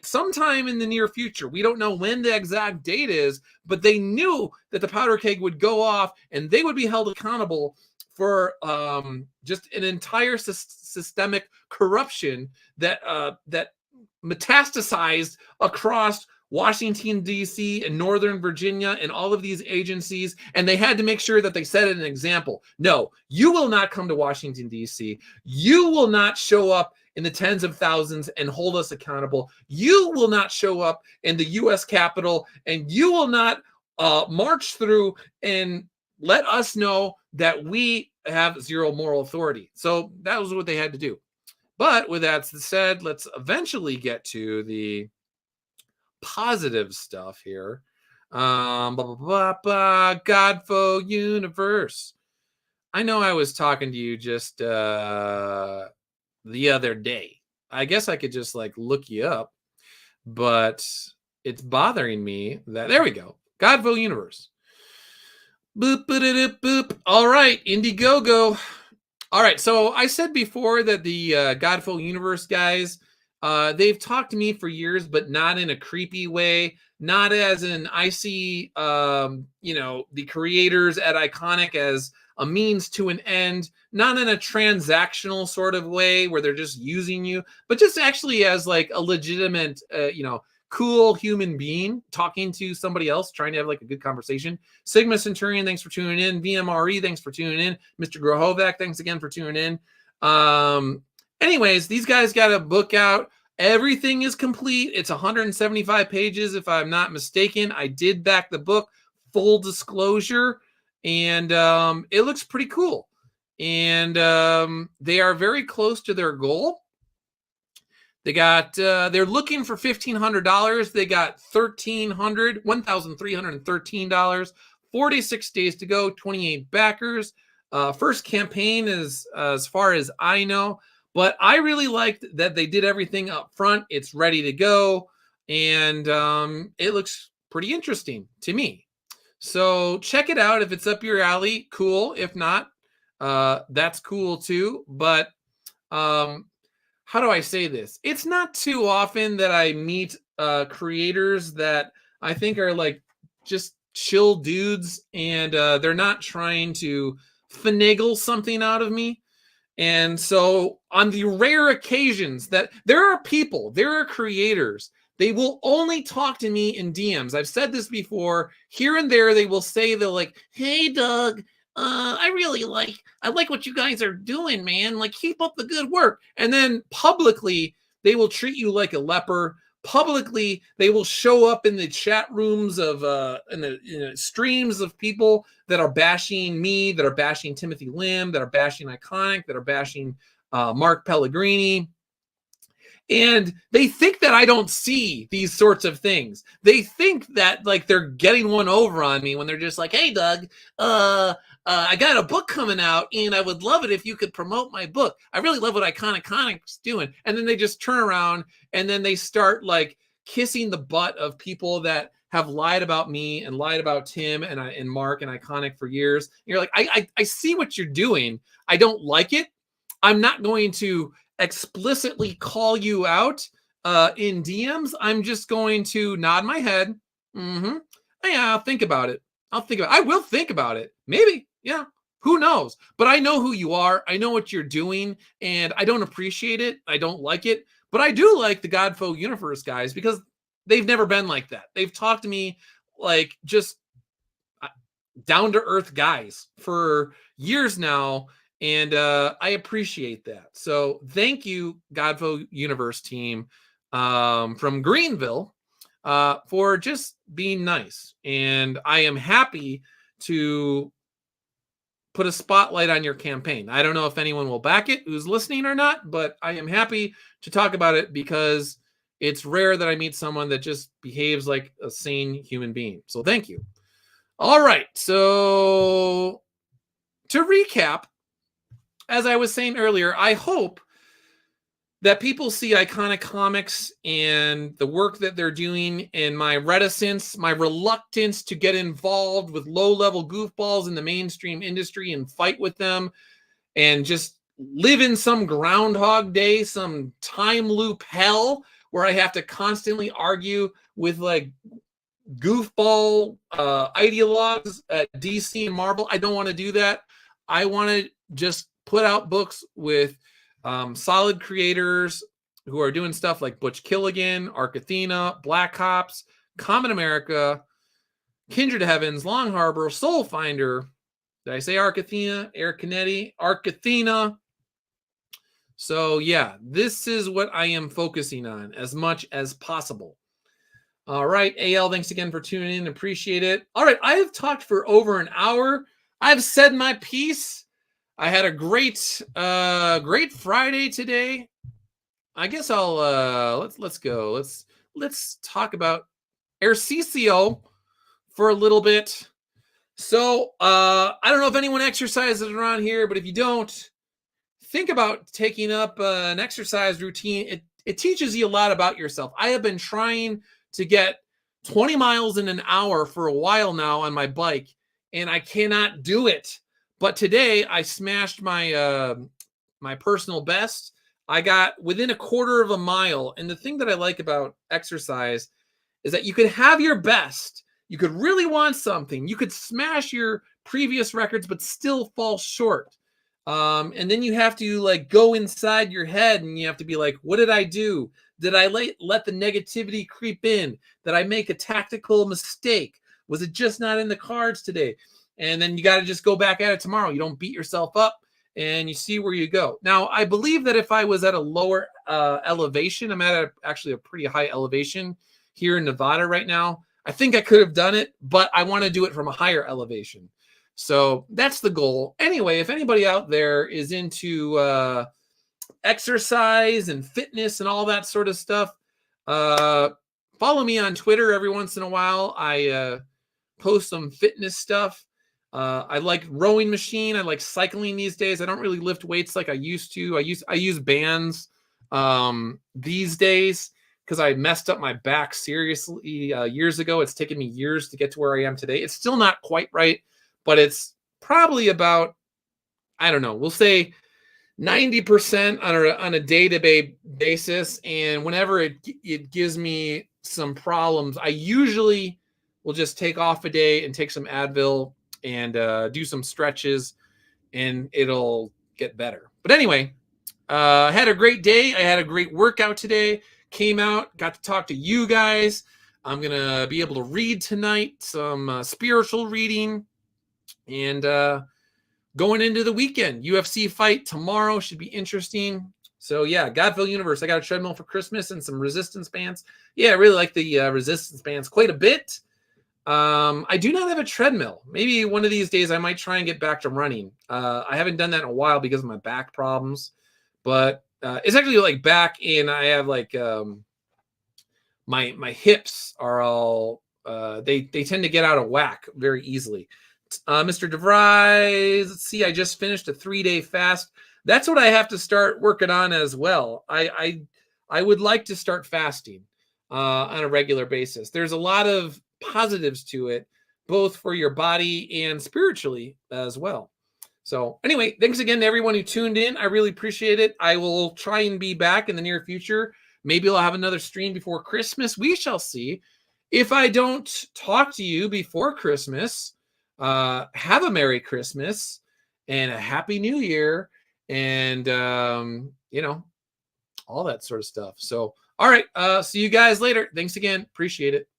sometime in the near future. We don't know when the exact date is, but they knew that the powder keg would go off, and they would be held accountable for just an entire systemic corruption that metastasized across Washington, D.C. and Northern Virginia and all of these agencies. And they had to make sure that they set an example. No, you will not come to Washington, D.C. You will not show up in the tens of thousands and hold us accountable. You will not show up in the U.S. Capitol, and you will not march through and let us know that we have zero moral authority. So that was what they had to do. But with that said, let's eventually get to the positive stuff here. Godfo Universe. I know I was talking to you just the other day. I guess I could just look you up, but it's bothering me that there we go. Godfo Universe. Boop, boop, boop. All right, Indiegogo. All right, so I said before that the Godfo Universe guys, they've talked to me for years, but not in a creepy way. Not as in I see, the creators at Iconic as a means to an end. Not in a transactional sort of way where they're just using you, but just actually as a legitimate, cool human being talking to somebody else, trying to have a good conversation. Sigma Centurion, thanks for tuning in. VMRE, thanks for tuning in. Mr. Grohovak, thanks again for tuning in. Anyways, these guys got a book out. Everything is complete. It's 175 pages, if I'm not mistaken. I did back the book, full disclosure, and it looks pretty cool. And they are very close to their goal. They got, they're looking for $1,500. They got $1,313. 46 days to go, 28 backers. First campaign is, as far as I know, but I really liked that they did everything up front. It's ready to go, and it looks pretty interesting to me. So check it out. If it's up your alley, cool. If not, that's cool too. But how do I say this? It's not too often that I meet creators that I think are like just chill dudes, and they're not trying to finagle something out of me. And so on the rare occasions that there are people, there are creators, they will only talk to me in DMs. I've said this before. Here and there, they will say, they're like, hey, Doug, I like what you guys are doing, man. Like, keep up the good work. And then publicly, they will treat you like a leper. Publicly, they will show up in the chat rooms of in the streams of people that are bashing me, that are bashing Timothy Lim, that are bashing Iconic, that are bashing Mark Pellegrini. And they think that I don't see these sorts of things. They think that like they're getting one over on me when they're just like, hey, Doug, I got a book coming out, and I would love it if you could promote my book. I really love what Iconic's doing. And then they just turn around and then they start like kissing the butt of people that have lied about me and lied about Tim and Mark and Iconic for years. And you're like, I see what you're doing. I don't like it. I'm not going to explicitly call you out in DMs. I'm just going to nod my head. Yeah, I'll think about it. I will think about it. Maybe. Yeah. Who knows? But I know who you are. I know what you're doing, and I don't appreciate it. I don't like it. But I do like the Godfo Universe guys because they've never been like that. They've talked to me like just down-to-earth guys for years now, and I appreciate that. So thank you, Godfo Universe team from Greenville, for just being nice. And I am happy to put a spotlight on your campaign. I don't know if anyone will back it who's listening or not, but I am happy to talk about it because it's rare that I meet someone that just behaves like a sane human being. So thank you. All right. So to recap, as I was saying earlier, I hope that people see Iconic Comics and the work that they're doing, and my reticence, my reluctance to get involved with low-level goofballs in the mainstream industry and fight with them and just live in some Groundhog Day, some time loop hell where I have to constantly argue with like goofball ideologues at DC and Marvel. I don't want to do that. I want to just put out books with solid creators who are doing stuff like Butch Killigan, Arc Athena, Black Ops, Common America, Kindred Heavens, Long Harbor, Soul Finder. Did I say Arc Athena? Eric Canetti, Arc Athena. So yeah, this is what I am focusing on as much as possible. All right, AL, thanks again for tuning in. Appreciate it. All right, I have talked for over an hour. I've said my piece. I had a great Friday today. I guess I'll let's go. Let's talk about Ejercicio for a little bit. So I don't know if anyone exercises around here, but if you don't, think about taking up an exercise routine. It teaches you a lot about yourself. I have been trying to get 20 miles in an hour for a while now on my bike, and I cannot do it. But today I smashed my my personal best. I got within a quarter of a mile. And the thing that I like about exercise is that you could have your best. You could really want something. You could smash your previous records, but still fall short. And then you have to like go inside your head and you have to be like, what did I do? Did I let the negativity creep in? Did I make a tactical mistake? Was it just not in the cards today? And then you got to just go back at it tomorrow. You don't beat yourself up. and you see where you go. Now, I believe that if I was at a lower elevation, I'm at actually a pretty high elevation here in Nevada right now. I think I could have done it, but I want to do it from a higher elevation. So that's the goal. Anyway, if anybody out there is into exercise and fitness and all that sort of stuff, follow me on Twitter every once in a while. I post some fitness stuff. I like rowing machine. I like cycling these days. I don't really lift weights like I used to. I use bands these days because I messed up my back seriously years ago. It's taken me years to get to where I am today. It's still not quite right, but it's probably about, I don't know, we'll say 90% on a day-to-day basis. And whenever it gives me some problems, I usually will just take off a day and take some Advil and do some stretches, and it'll get better. But anyway, I had a great day. I had a great workout today. Came out, got to talk to you guys. I'm going to be able to read tonight, some spiritual reading, and going into the weekend. UFC fight tomorrow should be interesting. So yeah, Godville Universe. I got a treadmill for Christmas and some resistance bands. Yeah, I really like the resistance bands quite a bit. I do not have a treadmill. Maybe one of these days I might try and get back to running. I haven't done that in a while because of my back problems, but it's actually like back in, I have like my hips are all they tend to get out of whack very easily. Mr. DeVries, let's see, I just finished a 3-day fast. That's what I have to start working on as well. I would like to start fasting on a regular basis. There's a lot of positives to it, both for your body and spiritually as well. So anyway, thanks again to everyone who tuned in. I really appreciate it. I will try and be back in the near future. Maybe I'll have another stream before Christmas. We shall see. If I don't talk to you before Christmas, have a Merry Christmas and a Happy New Year, and you know, all that sort of stuff. So all right, see you guys later. Thanks again. Appreciate it.